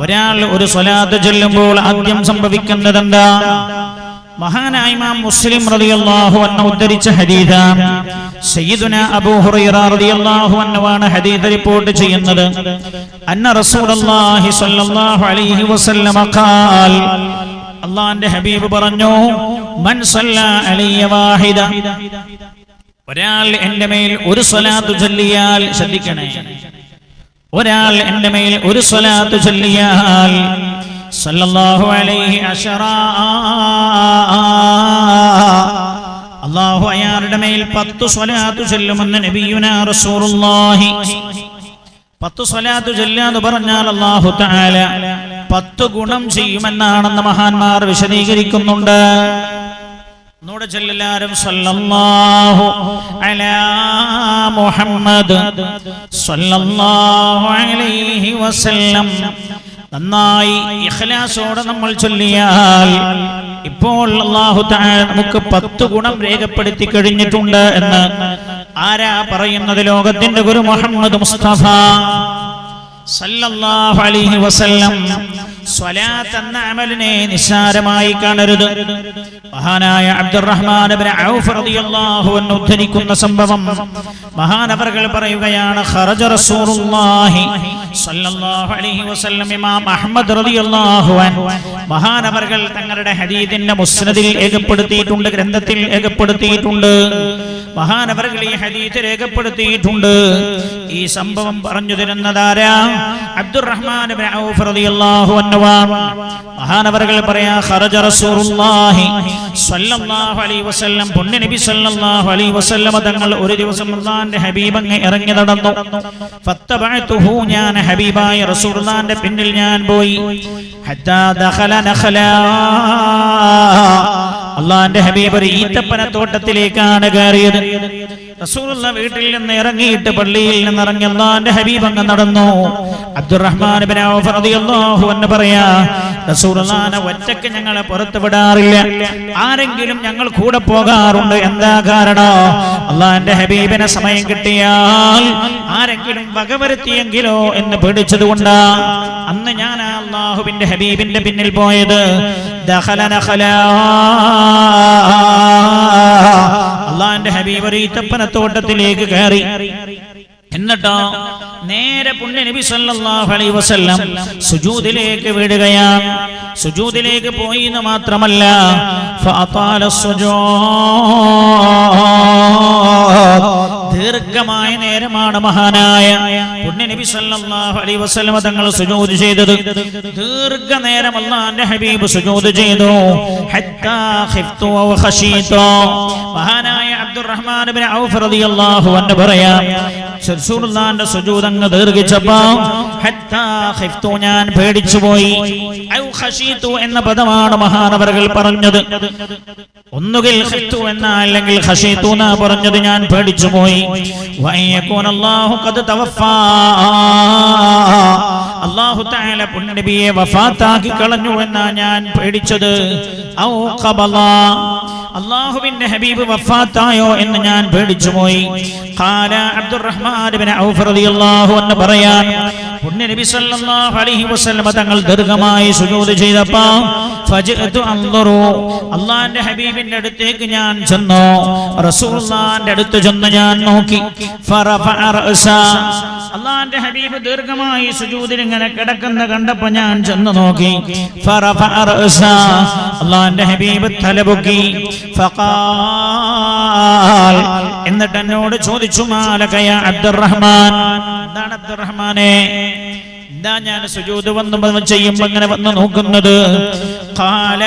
ഒരാൾ ഒരു സ്വലാത്ത് ചൊല്ലുമ്പോൾ ആദ്യം സംഭവിക്കുന്നത് എന്താ? മഹാനായ ഇമാം മുസ്ലിം റളിയല്ലാഹു അൻഹു ഉദ്ധരിച്ച ഹദീസാണ്. സയ്യിദുനാ അബൂ ഹുറൈറ റളിയല്ലാഹു അൻഹു ആണ് ഹദീസ് റിപ്പോർട്ട് ചെയ്യുന്നത്. അന്ന റസൂലുള്ളാഹി സ്വല്ലല്ലാഹു അലൈഹി വസല്ലം ഖാൽ, അല്ലാഹുവിന്റെ ഹബീബ് പറഞ്ഞു, മൻ സല്ല അലയ്യ വാഹിദ, ഒരാൾ എൻ്റെ മേൽ ഒരു സ്വലാത്ത് ചൊല്ലിയാൽ, ശ്രദ്ധിക്കണേ, ഒരാൾ എൻ്റെ മേൽ ഒരു സ്വലാത്ത് ചൊല്ലിയാൽ സല്ലല്ലാഹു അലൈഹി അശറ, അല്ലാഹു അയാളുടെ മേൽ 10 സ്വലാത്ത് ചൊല്ലുമെന്ന് നബിയുനാ റസൂലുള്ളാഹി. 10 സ്വലാത്ത് ചൊല്ലാന്ന് പറഞ്ഞാൽ അല്ലാഹു തആല 10 ഗുണം ചെയ്യുമെന്നാണെന്ന് മഹാന്മാർ വിശദീകരിക്കുന്നുണ്ട്. ഒന്നുകൂടെ ചൊല്ലാരും, സല്ലല്ലാഹു അലാ മുഹമ്മദ് സല്ലല്ലാഹു അലൈഹി വസല്ലം. നന്നായി ഇഖ്ലാസോടെ നമ്മൾ ചൊല്ലിയാൽ ഇപ്പോൾ അല്ലാഹു തആല നമുക്ക് 10 ഗുണം രേഖപ്പെടുത്തി കഴിഞ്ഞിട്ടുണ്ട് എന്ന് ആരാ പറയുന്നത്? ലോകത്തിന്റെ ഗുരു മുഹമ്മദ് മുസ്തഫ സല്ലല്ലാഹു അലൈഹി വസല്ലം. സ്വലാത്ത് എന്ന അമലിനെ നിസ്സാരമായി കാണരുത്. മഹാനായ അബ്ദുറഹ്മാൻ ഇബ്നു ഔഫ് റളിയല്ലാഹു അൻഹു ഉദ്ധരിക്കുന്ന സംഭവം മഹാനവർകൾ പറയുകയാണ്, ഖറജ റസൂലുള്ളാഹി സല്ലല്ലാഹു അലൈഹി വസല്ലം. ഇമാം അഹ്മദ് റളിയല്ലാഹു അൻഹു മഹാനവർകൾ തങ്ങളുടെ ഹദീസിന്റെ മുസ്നദിൽ രേഖപ്പെടുത്തിയിട്ടുണ്ട്, ഗ്രന്ഥത്തിൽ രേഖപ്പെടുത്തിയിട്ടുണ്ട്. മഹാനവർകൾ ഈ ഹദീസ് രേഖപ്പെടുത്തിയിട്ടുണ്ട്. ഈ സംഭവം പറഞ്ഞു തരുന്നതാരാ? അബ്ദുറഹ്മാൻ ഇബ്നു ഔഫ് റളിയല്ലാഹു അൻഹു. മഹാനവർകൾ പറയാ, ഖറജ റസൂലുള്ളാഹി സ്വല്ലല്ലാഹു അലൈഹി വസല്ലം, പുണ്യ നബി സ്വല്ലല്ലാഹു അലൈഹി വസല്ലം തങ്ങൾ ഒരു ദിവസം അല്ലാഹുവിന്റെ ഹബീബ് അങ്ങ് ഇറങ്ങി നടന്നു. ഫത്തബഅതുഹു, ഞാൻ ഹബീബായ റസൂലുള്ളാഹിന്റെ പിന്നിൽ ഞാൻ പോയി. ഹത്താ ദഖല നഖലാ, അല്ലാഹുവിന്റെ ഹബീബ് ഒരു ഈത്തപ്പന തോട്ടത്തിലേക്കാണ് കയറിയത്. റസൂലുള്ളാഹി വീട്ടിൽ നിന്ന് ഇറങ്ങിയിട്ട് പള്ളിയിൽ നിന്ന് ഇറങ്ങി അല്ലാഹുവിന്റെ ഹബീബ് അങ്ങ് നടന്നു. അബ്ദുറഹ്മാൻ ഇബ്നു ഔഫ് റളിയല്ലാഹു അൻഹു പറയാ, റസൂലുള്ളാഹിനെ ഒറ്റയ്ക്ക് ഞങ്ങളെ പുറത്തു വിടാറില്ല, ആരെങ്കിലും ഞങ്ങൾ കൂടെ പോകാറുണ്ട്. എന്താ കാരണം? അല്ലാഹുവിന്റെ ഹബീബിനെ സമയം കിട്ടിയാൽ ആരെങ്കിലും വകവരുത്തിയെങ്കിലോ എന്ന് പേടിച്ചതുകൊണ്ടാ അന്ന് ഞാൻ അല്ലാഹുവിന്റെ ഹബീബിന്റെ പിന്നിൽ പോയത്. ദഖല നഖലാ, അല്ലാഹുവിന്റെ ഹബീബ് ഒരു ഈത്തപ്പനത്തോട്ടത്തിലേക്ക് കയറി. എന്നിട്ടോ നേരെ പുണ്യ നബി സല്ലല്ലാഹു അലൈഹി വസല്ലം സുജൂദിലേക്ക് വീഴുകയാണ്. സുജൂദിലേക്ക് പോയി എന്ന് മാത്രമല്ല, ഫഅതാല സുജൂദ്, ദീർഘമായ നേരമാണ് മഹാനായ പുണ്യ നബി സല്ലല്ലാഹു അലൈഹി വസല്ലം തങ്ങൾ സുജൂദ് ചെയ്തത്. ദീർഘനേരം അല്ലാഹുവിന്റെ ഹബീബ് സുജൂദ് ചെയ്തു. ഹത്താ ഖിഫ്തു വ ഖശീതു, മഹാനായ അബ്ദുറഹ്മാൻ ഇബ്നു ഔഫ് റളിയല്ലാഹു അൻഹു പറയാ, റസൂലുള്ളാഹിന്റെ സുജൂദ് അങ്ങ് ദീർഘിച്ചപ്പോ ഹത്താ ഖിഫ്തു, ഞാൻ പേടിച്ചു പോയി. ഔ ഖശീതു എന്ന പദമാണ് മഹാനവർകൾ പറഞ്ഞത്. ഒന്നുകിൽ ഖിഫ്തു എന്ന അല്ലെങ്കിൽ ഖശീതു എന്ന പറഞ്ഞത്, ഞാൻ പേടിച്ചു പോയി. വയകൂന അല്ലാഹു ഖദ് തവഫാ, അല്ലാഹു തആല പുണ്യ നബിയെ വഫാത്താക്കി കളഞ്ഞു എന്നാ ഞാൻ പേടിച്ചത്. ഔ ഖബല, അല്ലാഹുവിന്റെ ഹബീബ് വഫാത്തായോ എന്ന് ഞാൻ പേടിച്ചു പോയി. ഖാല അബ്ദുറഹ്മാൻ ഇബ്നു ഔഫ് റളിയല്ലാഹു അൻഹു പറയാൻ, പുണ്യ നബി സല്ലല്ലാഹു അലൈഹി വസല്ലം തങ്ങൾ ദീർഘമായി സുജൂദ് ചെയ്തപ്പോൾ ഫജഅതു അൻദുറു, അല്ലാഹുവിന്റെ ഹബീബിന്റെ അടുത്തേക്ക് ഞാൻ ചെന്നു. റസൂലുള്ളാഹിന്റെ അടുത്ത് ചെന്ന് ഞാൻ നോക്കി. ഫറഫഅ റഅസ, അല്ലാഹുവിന്റെ ഹബീബ് ദീർഘമായി സുജൂദിൽ ഇങ്ങനെ കിടക്കുന്ന കണ്ടപ്പോൾ ഞാൻ ചെന്ന് നോക്കി. ഫറഫഅ റഅസ, അല്ലാഹുവിന്റെ ഹബീബ് തലപൊക്കി. ഫഖാൽ, എന്നിട്ട് എന്നോട് ചോദിച്ചു, മാലക യാ അബ്ദുറഹ്മാൻ, എന്താണ് അബ്ദുറഹ്മാനെ, എന്താ ഞാൻ സുജൂദ് വന്ന് ചെയ്യുമ്പോൾ ഇങ്ങനെ വന്ന് നോക്കുന്നത്? ഖാല,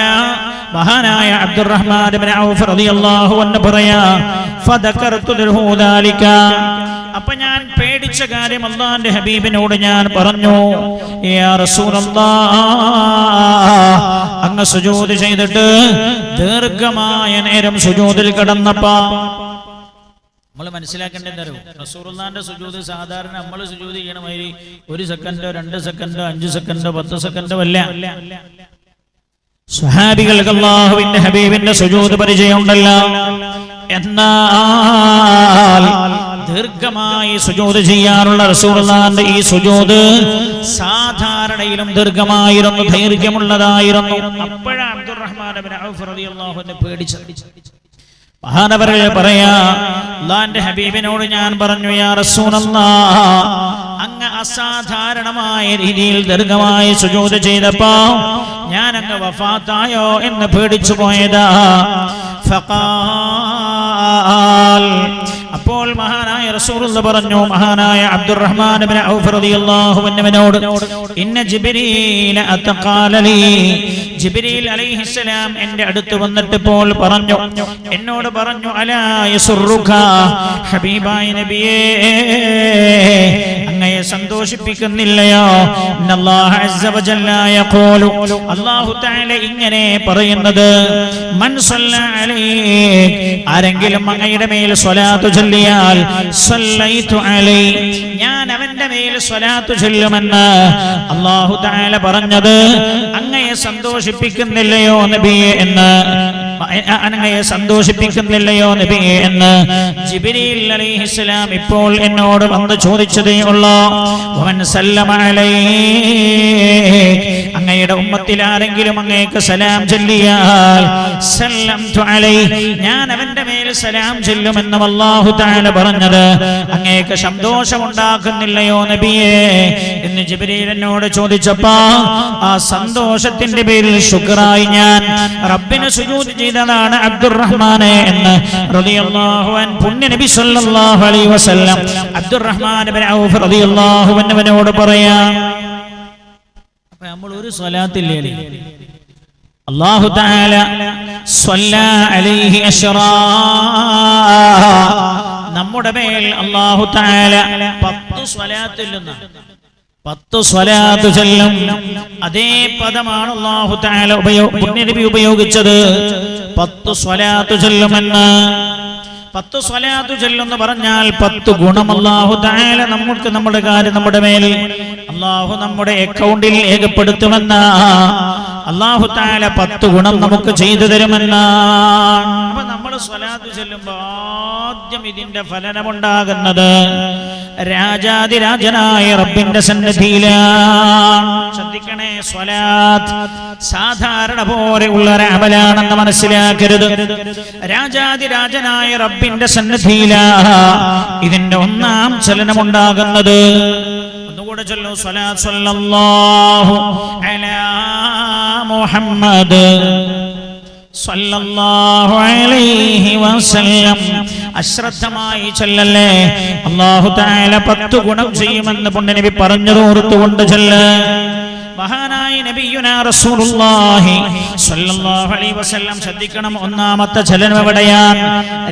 മഹാനായ അബ്ദുറഹ്മാൻ ഇബ്നു ഔഫ് റളിയല്ലാഹു അൻഹു പറയാ, ഫദകർതു ലഹു ദാലിക, അപ്പൊ ഞാൻ പേടിച്ച കാര്യം അല്ലാഹുവിന്റെ ഹബീബിനോട് ഞാൻ പറഞ്ഞു. യാ റസൂലല്ലാഹ്, അങ്ങ് സുജൂദ് ചെയ്തിട്ട് ദീർഘമായ നേരം സുജൂദിൽ കിടന്നപ്പോ നമ്മൾ മനസ്സിലാക്കേണ്ടത്, റസൂലുള്ളാഹിന്റെ സുജൂദ് സാധാരണ നമ്മൾ സുജൂദ് ചെയ്യണ മാതിരി 1 സെക്കൻഡോ 2 സെക്കൻഡോ 5 സെക്കൻഡോ 10 സെക്കൻഡോ അല്ല. സ്വഹാബികൾക്ക് അല്ലാഹുവിന്റെ ഹബീബിന്റെ സുജൂദ് പരിചയമുണ്ടല്ലോ. എന്നാൽ ദീർഘമായി സുജൂദ് ചെയ്യാറുള്ള റസൂലുള്ളാഹിന്റെ ഈ സുജൂദ് സാധാരണയിലും ദീർഘമായിരുന്നു, ദൈർഘ്യമുള്ളതായിരുന്നു. അപ്പോഴാണ് അബ്ദുറഹ്മാൻ ഇബ്നു ഔഫ് റളിയല്ലാഹു അൻഹു പേടിച്ചത്. മഹാനവറുകൾ പറയാ, അല്ലാഹുവിന്റെ ഹബീബിനോട് ഞാൻ പറഞ്ഞു, യാ റസൂലല്ലാഹ്, അങ്ങ് അസാധാരണമായ രീതിയിൽ ദീർഘമായി സുജൂദ് ചെയ്തപ്പോ ഞാൻ അങ്ങ് വഫാത്തായോ എന്ന് പേടിച്ചു പോയതാ. ഫഖാൽ, അപ്പോൾ മഹാനായ റസൂലുള്ളാഹി പറഞ്ഞു, മഹാനായ അബ്ദുറഹ്മാൻ ഇബ്നു ഔഫ് റളിയല്ലാഹു അൻഹുവിനോട്, ഇന്ന ജിബ്രീൽ അതഖാലലി, ജിബ്രീൽ അലൈഹിസ്സലാം എൻ്റെ അടുത്ത് വന്നിട്ട് ഇപ്പോൾ പറഞ്ഞു, എന്നോട് പറഞ്ഞു, അലാ യസുറുക, ഹബീബായ നബിയേ, അങ്ങയെ സന്തോഷിപ്പിക്കുന്നില്ലയോ? ഇന്നല്ലാഹ അസ്സ വജല്ല യഖൂലു, അല്ലാഹു തആല ഇങ്ങനെ പറയുന്നത്, മൻ സല്ല അലൈക, ആരെങ്കിലും അങ്ങയുടെ മേൽ സ്വലാത്ത് ചൊല്ലിയാൽ, സല്ലൈതു അലൈഹി, ഞാൻ അവന്റെ മേൽ സ്വലാത്ത് ചൊല്ലുമെന്ന് അല്ലാഹു തആല പറഞ്ഞത് അങ്ങയെ സന്തോഷിപ്പിക്കുന്നില്ലയോ നബിയേ എന്ന്, അങ്ങയെ സന്തോഷിപ്പിക്കുന്നില്ലയോ നബിയേ എന്ന് ജിബ്രീൽ അലൈഹിസ്സലാം ഇപ്പോൾ എന്നോട് വന്ന് ചോദിച്ചതേ ഉള്ളൂ. വമൻ സല്ലമ അലൈക, അങ്ങയുടെ ഉമ്മത്തിൽ ആരെങ്കിലും അങ്ങേക്ക് സലാം ചൊല്ലിയാൽ, സല്ലംതു അലൈഹി, ഞാൻ അവന്റെ മേൽ സലാം ചൊല്ലുമെന്ന് അല്ലാഹു തആല പറഞ്ഞത് അങ്ങേക്ക് സന്തോഷമുണ്ടാക്കുന്നില്ലയോ നബിയേ എന്ന് ജിബ്രീൽ എന്നോട് ചോദിച്ചപ്പോ, ആ സന്തോഷത്തിന്റെ പേരിൽ ശുക്റായി ഞാൻ റബ്ബിന് സുജൂദ് ചെയ്തതാണ് അബ്ദുറഹ്മാനെ എന്ന് റളിയല്ലാഹു അൻഹു പുണ്യ നബി സല്ലല്ലാഹു അലൈഹി വസല്ലം അബ്ദുറഹ്മാൻ ഇബ്നു ഔഫ് റളിയല്ലാഹു അൻഹുവിനോട് പറയാം. അപ്പോൾ നമ്മൾ ഒരു സ്വലാത്തില്ലേ, അല്ലാഹു തആല സ്വല്ലാ അലൈഹി അശ്റാ, നമ്മുടെ മേൽ അല്ലാഹു തആല 10 സ്വലാത്ത് ചൊല്ലുന്നു, 10 സ്വലാത്ത് ചൊല്ലും. അതേ പദമാണ് അല്ലാഹു തആല പുണ്യനബി ഉപയോഗിച്ചത്, 10 സ്വലാത്ത് ചൊല്ലുമെന്ന്. 10 സ്വലാത്ത് ചൊല്ലുമെന്ന് പറഞ്ഞാൽ 10 ഗുണം അല്ലാഹു തആല നമുക്ക് നമ്മുടെ കാര്യം നമ്മുടെ മേൽ അല്ലാഹു നമ്മുടെ അക്കൗണ്ടിൽ രേഖപ്പെടുത്തുമെന്ന അല്ലാഹു തആല 10 ഗുണം നമുക്ക് ചെയ്തു തരുമെന്നാണ്. അപ്പൊ നമ്മൾ സ്വലാത്ത് ചൊല്ലുമ്പോൾ ആദ്യം ഇതിന്റെ ഫലനമുണ്ടാകുന്നത് രാജാതിരാജനായ റബ്ബിന്റെ സന്നിധിയിലാണ്. ശ്രദ്ധിക്കണേ, സ്വലാത്ത് സാധാരണ പോലെ ഉള്ള ഒരു അമലാണെന്ന് മനസ്സിലാക്കരുത്. രാജാതിരാജനായ റബ്ബിന്റെ സന്നിധിയിലാണ് ഇതിന്റെ ഒന്നാം ചലനമുണ്ടാകുന്നത്. ഒന്നുകൂടെ ചൊല്ലൂ, സ്വലാത്ത് സല്ലല്ലാഹു അലാ മുഹമ്മദ് സല്ലല്ലാഹു അലൈഹി വസല്ലം. അശ്രദ്ധമായി ചൊല്ലല്ലേ, അല്ലാഹു തആല 10 ഗുണം ചെയ്യുമെന്ന് പുണ്യനബി പറഞ്ഞത് ഓർത്തുകൊണ്ട് ചൊല്ല്. മഹാനായ നബിയുനാ റസൂലുള്ളാഹി സ്വല്ലല്ലാഹു അലൈഹി വസല്ലം ശ്രദ്ധിക്കണം, ഒന്നാമത്തെ ചലനം എവിടെയാണ്?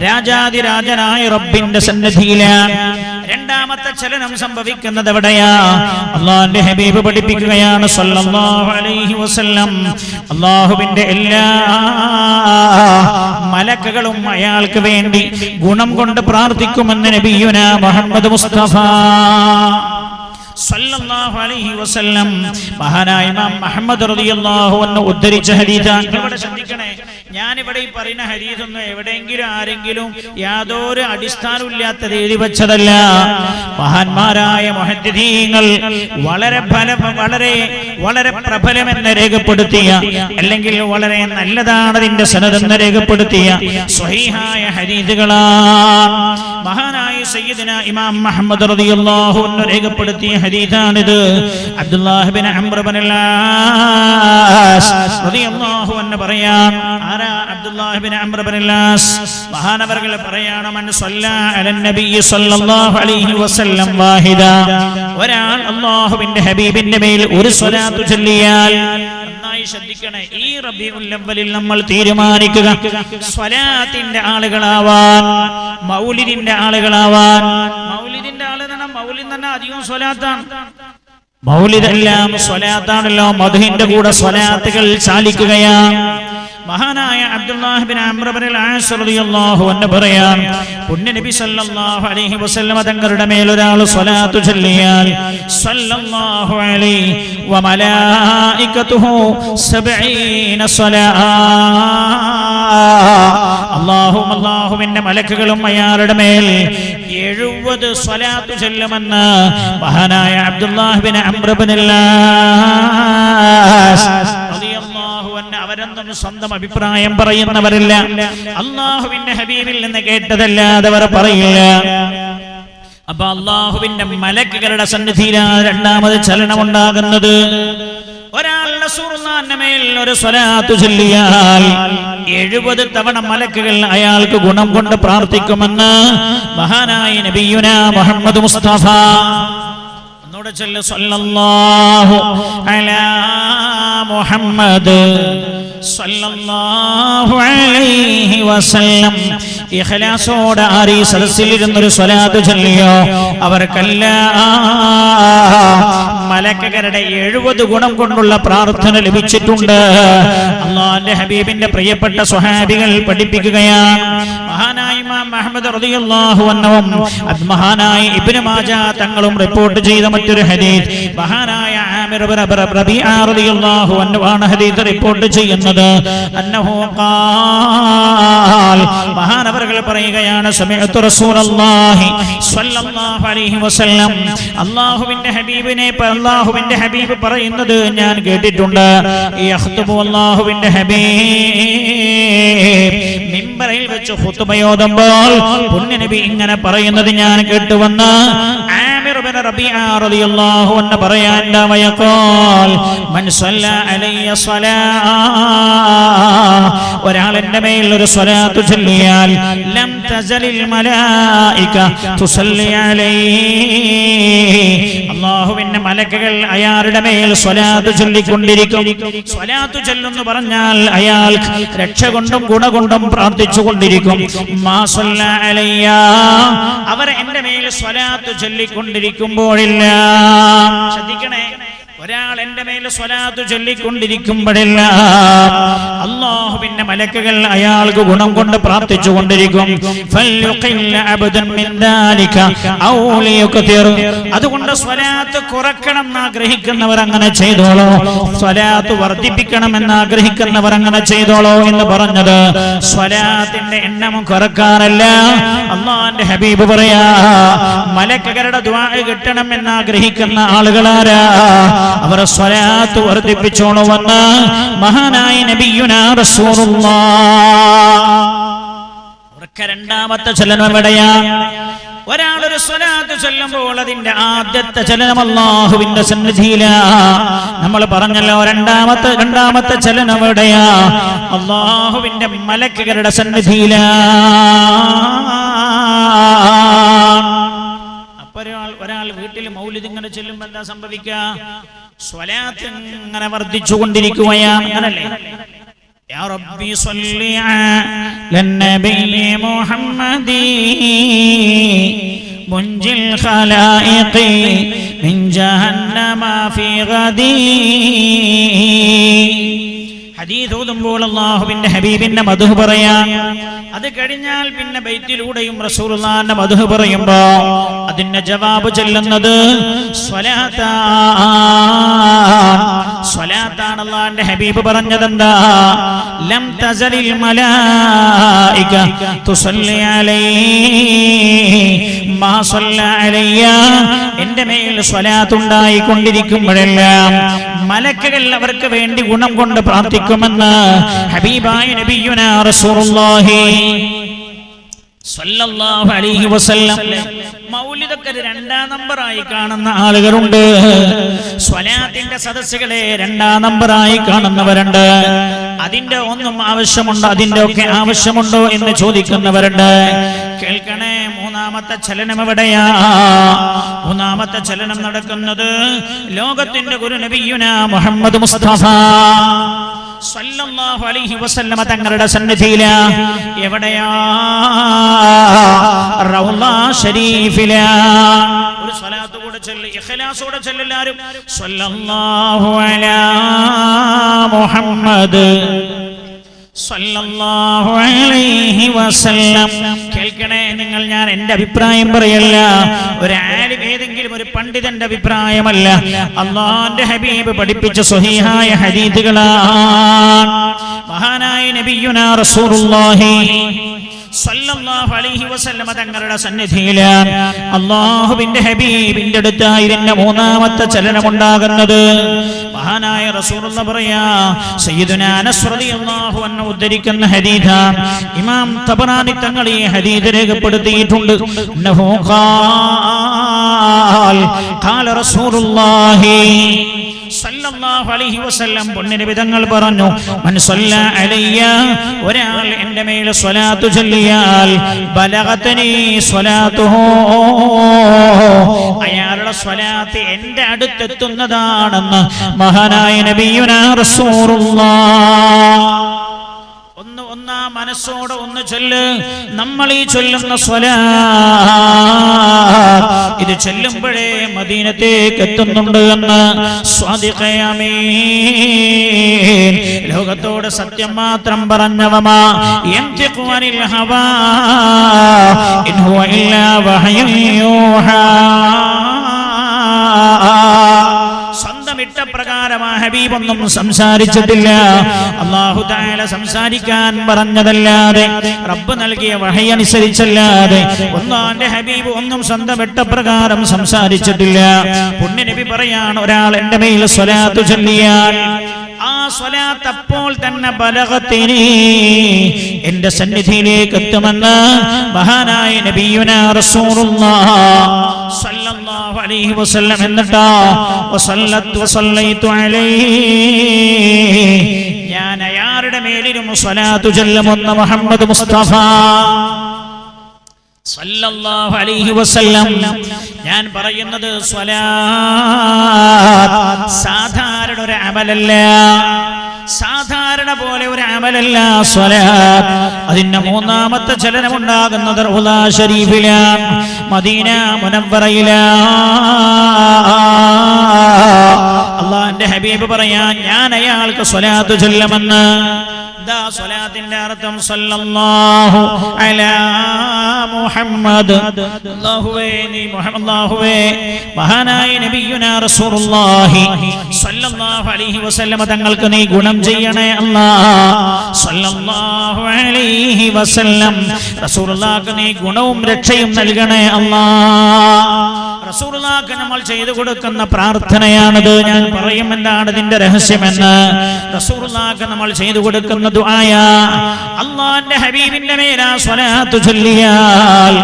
രാജാതിരാജനായ റബ്ബിന്റെ സന്നിധിയിലാണ്. രണ്ടാമത്തെ ചലനം സംഭവിക്കുന്നത് എവിടെയാ? അല്ലാഹുവിന്റെ ഹബീബ് പഠിപ്പിക്കുകയാണ് സ്വല്ലല്ലാഹു അലൈഹി വസല്ലം, അല്ലാഹുവിന്റെ എല്ലാ മലക്കുകളും അയാൾക്ക് വേണ്ടി ഗുണം കൊണ്ട് പ്രാർത്ഥിക്കുമെന്ന് നബിയുനാ മുഹമ്മദ് മുസ്തഫ സല്ലല്ലാഹു അലൈഹി വസല്ലം മഹാനായ ഇമാം മുഹമ്മദ് റളിയല്ലാഹു അൻഹു ഉദ്ധരിച്ച ഹദീസാണ്. ഇവിടെ ശ്രദ്ധിക്കണേ, ഞാൻ ഇവിടെ ഈ പറയുന്ന ഹദീസ് ഒന്നും എവിടെയെങ്കിലും ആരെങ്കിലും യാതൊരു അടിസ്ഥാനമില്ലാത്തത് എഴുതി വെച്ചതല്ല. മഹാന്മാരായ മുഹദ്ദിഥീങ്ങൾ വളരെ പ്രബലമെന്ന് രേഖപ്പെടുത്തിയ, അല്ലെങ്കിൽ വളരെ നല്ലതാണ് അതിന്റെ സനദെന്ന് രേഖപ്പെടുത്തിയ സ്വഹീഹായ ഹദീസുകളാണ്. മഹാനായ സയ്യിദുനാ ഇമാം മുഹമ്മദ് റളിയല്ലാഹു അൻഹു രേഖപ്പെടുത്തിയ ഹദീസാണിത്. അബ്ദുല്ലാഹ് ഇബ്നു അംർ ഇബ്നുൽ ആസ് റളിയല്ലാഹു അൻഹു പറയാൻ, ആരാ? അബ്ദുല്ലാഹ് ഇബ്നു അംർ ഇബ്നുൽ ആസ് മഹാനവർകൾ പറയാണ്, മൻ സ്വല്ലാ അലൻ നബി സ്വല്ലല്ലാഹു അലൈഹി വസല്ലം വാഹിദ, ഒരാൾ അല്ലാഹുവിന്റെ ഹബീബിന്റെ മേൽ ഒരു സ്വലാത്ത് ചൊല്ലിയാൽ, നന്നായി ശ്രദ്ധിക്കണേ, ഈ റബീഉൽ അവ്വലിൽ നമ്മൾ തീരുമാനിക്കുക സ്വലാത്തിന്റെ ആളുകളാവാൻ, മൗലിദിന്റെ ആളുകളാവാൻ. മൗലിദിന്റെ ആള് തന്നെ, മൗലിദ് തന്നെ അധികം സ്വലാത്താണ്. മൗലിദെല്ലാം സ്വലാത്താണല്ലോ, മദ്ഹിന്റെ കൂടെ സ്വലാത്തുകൾ ചാലിക്കുകയാണ്. മഹാനായ അബ്ദുല്ലാഹ് ബിൻ അംർ ഇബ്നുൽ ആസ് റളിയല്ലാഹു അൻഹു പറയാൻ, പുണ്യ നബി സല്ലല്ലാഹു അലൈഹി വസല്ലം തങ്ങളുടെ മേൽ ഒരാൾ സ്വലാത്ത് ചൊല്ലിയാൽ സല്ലല്ലാഹു അലൈഹി വമലായികതുഹു 70 സ്വലാത്ത്, അല്ലാഹുവിന്റെ മലക്കുകളും അയാളുടെ മേൽ 70 സ്വലാത്ത് ചൊല്ലുമെന്ന് മഹാനായ അബ്ദുല്ലാഹ് ബിൻ അംർ ഇബ്നുൽ ആസ് റളിയല്ലാഹു അൻഹു. അവരൊന്നും സ്വന്തം അഭിപ്രായം പറയുന്നവരല്ല, അല്ലാഹുവിന്റെ ഹബീബിൽ നിന്ന് കേട്ടതല്ലാതെ അവർ പറയില്ല. അപ്പൊ അല്ലാഹുവിന്റെ മലക്കുകളുടെ സന്നിധിയിലാണ് രണ്ടാമത് ചലനമുണ്ടാകുന്നത്. ഒരാൾ റസൂലുള്ളാഹിന്റെ മേൽ ഒരു സ്വലാത്ത് ചൊല്ലിയാൽ 70 തവണ മലക്കുകൾ അയാൾക്ക് ഗുണം കൊണ്ട് പ്രാർത്ഥിക്കുമെന്ന് മഹാനായ നബിയുനാ മുഹമ്മദ് മുസ്തഫ. ഒന്നുകൂടെ ചൊല്ല്, സല്ലല്ലാഹു അലാ മുഹമ്മദ് സല്ലല്ലാഹു അലൈഹി വസല്ലം. ഇഖ്ലാസോടെ ആരീ സദസ്സിലിരുന്നൊരു സ്വലാത്ത് ചൊല്ലിയോ അവർക്കെല്ലാം മലക്കുകളുടെ 70 ഗുണം കൊണ്ടുള്ള പ്രാർത്ഥന ലഭിച്ചിട്ടുണ്ട്. അല്ലാഹുവിന്റെ ഹബീബിന്റെ പ്രിയപ്പെട്ട സ്വഹാബികൾ പഠിപ്പിക്കുകയാണ്. മഹാനായ ഇമാം അഹ്മദ് റളിയല്ലാഹു അൻഹുവും മഹാനായ ഇബ്നു മാജ തങ്ങളും റിപ്പോർട്ട് ചെയ്ത മറ്റൊരു ഹദീസ്, മഹാനായ ആമിർ ഇബ്നു റബീഅ റളിയല്ലാഹു അൻഹു ആണ് ഹദീസ് റിപ്പോർട്ട് ചെയ്യുന്നത്. അന്നഹു ഖാൽ, മഹാനവർകൾ പറയുകയാണ്, സമിഅതു റസൂലുള്ളാഹി സ്വല്ലല്ലാഹു അലൈഹി വസല്ലം, അല്ലാഹുവിന്റെ ഹബീബിനെ അല്ലാഹുവിന്റെ ഹബീബ് പറയുന്നത് ഞാൻ കേട്ടിട്ടുണ്ട്. യഖ്തുബു അല്ലാഹുവിന്റെ ഹബീബ് മിമ്പറിൽ വെച്ച് ഖുതുബയോതുമ്പോൾ പുണ്യ നബി ഇങ്ങനെ പറയുന്നത് ഞാൻ കേട്ടുവന്ന് ആമിർ ഇബ്നു റബീഅ റളിയല്ലാഹു അൻഹു പറയാൻ, വയഖാൽ മൻ സല്ല അലയ്യ സ്വലാ, ഒരാൾ എൻ്റെ മേൽ ഒരു സ്വലാത്ത് ചൊല്ലിയാൽ ലം തസലിൽ മലായിക തുസല്ലി അലൈഹി, അല്ലാഹുവിന്റെ മലക്കുകൾ അയാളുടെ മേൽ സ്വലാത്ത് ചൊല്ലിക്കൊണ്ടിരിക്കും. സ്വലാത്ത് ചൊല്ലുന്നു പറഞ്ഞാൽ അയാൾ രക്ഷ കൊണ്ടും ഗുണ കൊണ്ടും പ്രാർത്ഥിച്ചു കൊണ്ടിരിക്കും. മാ സല്ല അലയ്യ, അവർ എൻ്റെ മേൽ സ്വലാത്ത് ചൊല്ലിക്കൊണ്ടിരിക്കുമ്പോഴില്ല. ശ്രദ്ധിക്കണേ, ഒരാൾ എൻ്റെ മേൽ സ്വലാത്ത് ചൊല്ലിക്കൊണ്ടിരിക്കുമ്പോഴില്ല അല്ലാഹുവിന്റെ മലക്കുകൾ അയാൾക്ക് ഗുണം കൊണ്ട് പ്രാർത്ഥിച്ചു കൊണ്ടിരിക്കും. അതുകൊണ്ട് സ്വലാത്ത് കുറക്കണം എന്ന് ആഗ്രഹിക്കുന്നവർ അങ്ങനെ ചെയ്തോളോ, സ്വലാത്ത് വർദ്ധിപ്പിക്കണം എന്ന് ആഗ്രഹിക്കുന്നവർ അങ്ങനെ ചെയ്തോളോ എന്ന് പറഞ്ഞത് സ്വലാത്തിന്റെ എണ്ണം കുറക്കാനല്ല. അല്ലാഹുവിന്റെ ഹബീബ് പറയാ, മലക്കുകളുടെ ദുആ കിട്ടണം എന്ന് ആഗ്രഹിക്കുന്ന ആളുകളാരാ, അവർ സ്വലാത്ത് വർദ്ധിപ്പിച്ചോളുമെന്ന് മഹാനായ നബിയുനാ റസൂലുള്ളാഹ്. രണ്ടാമത്തെ ചലനം എവിടെയാണ്? ഒരാളൊരു സ്വലാത്ത് ചൊല്ലുമ്പോൾ അതിന്റെ ആദ്യത്തെ ചലനം അല്ലാഹുവിന്റെ സന്നിധിയിലാണ്. നമ്മൾ പറഞ്ഞല്ലോ രണ്ടാമത്തെ ചലനം എവിടെയാ? അല്ലാഹുവിന്റെ മലക്കുകളുടെ സന്നിധിയിലാണ്. ഒരാൾ വീട്ടിൽ മൗലിദ് ഇങ്ങനെ ചെല്ലുമ്പോൾ എന്താ സംഭവിക്കുക? സ്വലാത്ത് ഇങ്ങനെ വർദ്ധിച്ചുകൊണ്ടിരിക്കുകയാണ്. അങ്ങനല്ലേ? യാ റബ്ബി സ്വല്ലി അലൻ നബി മുഹമ്മദി മുൻജിൽ ഖലായിഖി മിൻ ജഹന്നമ ഫീ ഗദി. ഹദീസ് ഓതുമ്പോൾ അല്ലാഹുവിന്റെ ഹബീബിന്റെ മദ്ഹ് പറയാൻ, അത് കഴിഞ്ഞാൽ പിന്നെ ബൈത്തിലൂടെയും റസൂലുള്ളാഹിന്റെ മദ്ഹ് പറയുമ്പോ അതിന്റെ ജവാബ് ചൊല്ലുന്നത് സ്വലാത്താണ്. അല്ലാഹുവിന്റെ ഹബീബ് പറഞ്ഞതെന്താ? ലം തസലിൽ മലായിക തുസല്ലി അലൈഹി മാ സല്ല അലയ്യ, എന്റെ മേൽ സ്വലാത്ത് ഉണ്ടായിക്കൊണ്ടിരിക്കുമ്പോഴെല്ലാം മലക്കുകൾ അവർക്ക് വേണ്ടി ഗുണം കൊണ്ട് പ്രാർത്ഥിക്കുമെന്ന് ഹബീബായ നബിയുനാ റസൂലുള്ളാഹി സ്വല്ലല്ലാഹു അലൈഹി വസല്ലം. മൗലിദൊക്കെ രണ്ടാം നമ്പറായി കാണുന്ന ആളുകളുണ്ട്, സ്വലാത്തിന്റെ സദസ്സുകളെ രണ്ടാം നമ്പറായി കാണുന്നവരുണ്ട്. അതിന്റെ ഒന്നും ആവശ്യമുണ്ടോ, അതിന്റെ ഒക്കെ ആവശ്യമുണ്ടോ എന്ന് ചോദിക്കുന്നവരുണ്ട്. കേൾക്കണേ, മൂന്നാമത്തെ ചലനം എവിടെയാ? മൂന്നാമത്തെ ചലനം നടക്കുന്നത് ലോകത്തിന്റെ ഗുരു നബിയുനാ മുഹമ്മദ് മുസ്തഫ സല്ലല്ലാഹു അലൈഹി വസല്ലമ തങ്ങളുടെ സന്നിധിയിലാ. എവിടെയാ? റൗള ശരീഫിലാ. ഒരു സ്വലാത്ത് കൂടെ ചൊല്ലി, ഇഖ്ലാസോടെ ചൊല്ലി എല്ലാവരും. സല്ലല്ലാഹു അലാ മുഹമ്മദ് സല്ലല്ലാഹു അലൈഹി വസല്ലം. കേൾക്കണേ നിങ്ങൾ, ഞാൻ എന്റെ അഭിപ്രായം പറയല്ല, ഒരു ആലിം ഏതെങ്കിലും ഒരു പണ്ഡിതന്റെ അഭിപ്രായമല്ല. അല്ലാഹുവിന്റെ ഹബീബ് പഠിപ്പിച്ച സ്വഹീഹായ ഹദീസുകളാണ്. മഹാനായ നബിയുനാ റസൂലുള്ളാഹി സല്ലല്ലാഹു അലൈഹി വസല്ലം തങ്ങളുടെ സന്നിധിയിലാണ് അല്ലാഹുവിന്റെ ഹബീബിന്റെ അടുത്തായിരുന്നു മൂന്നാമത്തെ ചലനമുണ്ടാകുന്നത്. മഹാനായ റസൂലുള്ളാഹി പറയാ, സയ്യിദുനാ അനസ് റളിയല്ലാഹു അൻഹു ഉദ്ധരിക്കുന്ന ഹദീസാണ്. ഇമാം തബറാനി തങ്ങൾ ഈ ഹദീസ് രേഖപ്പെടുത്തിയിട്ടുണ്ട്. അന്നഹു ഖാല റസൂലുള്ളാഹി സല്ലല്ലാഹു അലൈഹി വസല്ലം പൊന്നിനബി തങ്ങൾ പറഞ്ഞു, മൻ സല്ല അലയ്യ, ഒരാൾ എൻ്റെ മേൽ സ്വലാത്തു ചൊല്ലിയാൽ ബലഗതനി സ്വലാത്തുഹു, അയാളുടെ സ്വലാത്ത് എൻ്റെ അടുത്തെത്തുന്നതാണെന്ന് മഹാനായ നബിയുനാ റസൂലുള്ളാഹ്. ഒന്നാം മനസ്സോടെ ഒന്ന് ചൊല്ല്. നമ്മൾ ഈ ചൊല്ലുന്ന സ്വലാത്ത് ഇത് ചൊല്ലുമ്പോഴേ മദീനത്തേക്ക് എത്തുന്നുണ്ട് എന്ന് സ്വാദിഖേ അമീൻ, ലോകത്തോട് സത്യം മാത്രം പറഞ്ഞവമാ, യൻതിഖു അനിൽ ഹവാ ഇൻ ഹുവ ഇല്ലാ വഹ്യുൻ യൂഹാ. സ്വന്തം ഇഷ്ടപ്രകാരം ആ ഹബീബൊന്നും സംസാരിച്ചിട്ടില്ല. അല്ലാഹു തആല സംസാരിക്കാൻ പറഞ്ഞതല്ലാതെ, റബ്ബ് നൽകിയ വഹി അനുസരിച്ചല്ലാതെ ഒന്നാന്റെ ഹബീബ് ഒന്നും സ്വന്തം ഇഷ്ടപ്രകാരം സംസാരിച്ചിട്ടില്ല. പുണ്യനബി പറയാണ്, ഒരാൾ എൻ്റെ മേൽ സ്വലാത്ത് ചൊല്ലിയാൽ ആ സ്വലാത്ത് അപ്പോൾ തന്നെ ബലഗതനി, എൻ്റെ സന്നിധിയിലേക്ക് എത്തുമെന്ന് മഹാനായ നബിയുനാ റസൂലുള്ളാഹി സല്ലല്ലാഹു അലൈഹി വസല്ലം. എന്നിട്ടാ വസല്ലത്തു വസല്ലൈതു അലൈഹി, ഞാൻ അയാളുടെ മേലിലും സ്വലാത്തു ചൊല്ലുമെന്ന് മുഹമ്മദ് മുസ്തഫ സല്ലല്ലാഹു അലൈഹി വസല്ലം. ഞാൻ പറയുന്നത് സ്വലാത്ത് സാധാരണ ഒരു അമലല്ല, സാധാരണ പോലെ ഒരു അമലല്ല സ്വലാത്ത്. അതിന്റെ മൂന്നാമത്തെ ചലനമുണ്ടാകുന്നത് റൗള ശരീഫിലാണ്, മദീന മുനവ്വറയിലാണ്. അല്ലാഹുവിന്റെ ഹബീബ് പറയാൻ, ഞാൻ അയാൾക്ക് സ്വലാത്ത് ചൊല്ലുമെന്ന്. ദാ സ്വലാത്തിന്റെ അർത്ഥം സല്ലല്ലാഹു അലാ മുഹമ്മദ്, അല്ലാഹുവേ നീ മുഹമ്മദ്, അല്ലാഹുവേ മഹാനായ നബിയുനാ റസൂലുള്ളാഹി സല്ലല്ലാഹു അലൈഹി വസല്ലം തങ്ങൾക്ക് നീ ഗുണം ചെയ്യണേ അല്ലാഹ്. സല്ലല്ലാഹു അലൈഹി വസല്ലം റസൂലുള്ളാഹിക്ക് നീ ഗുണവും രക്ഷയും നൽകണേ അല്ലാഹ്. റസൂലുള്ളാഹിക്ക് നമ്മൾ ചെയ്തു കൊടുക്കുന്ന പ്രാർത്ഥനയാണിത്. ഞാൻ പറയും എന്താണ് ഇതിന്റെ രഹസ്യമെന്ന്. റസൂലുള്ളാഹിക്ക് നമ്മൾ ചെയ്തു കൊടുക്കുന്ന ദുആയാ. അല്ലാഹുവിന്റെ ഹബീബിന്റെ മേൽ സ്വലാത്ത് ചൊല്ലിയാൽ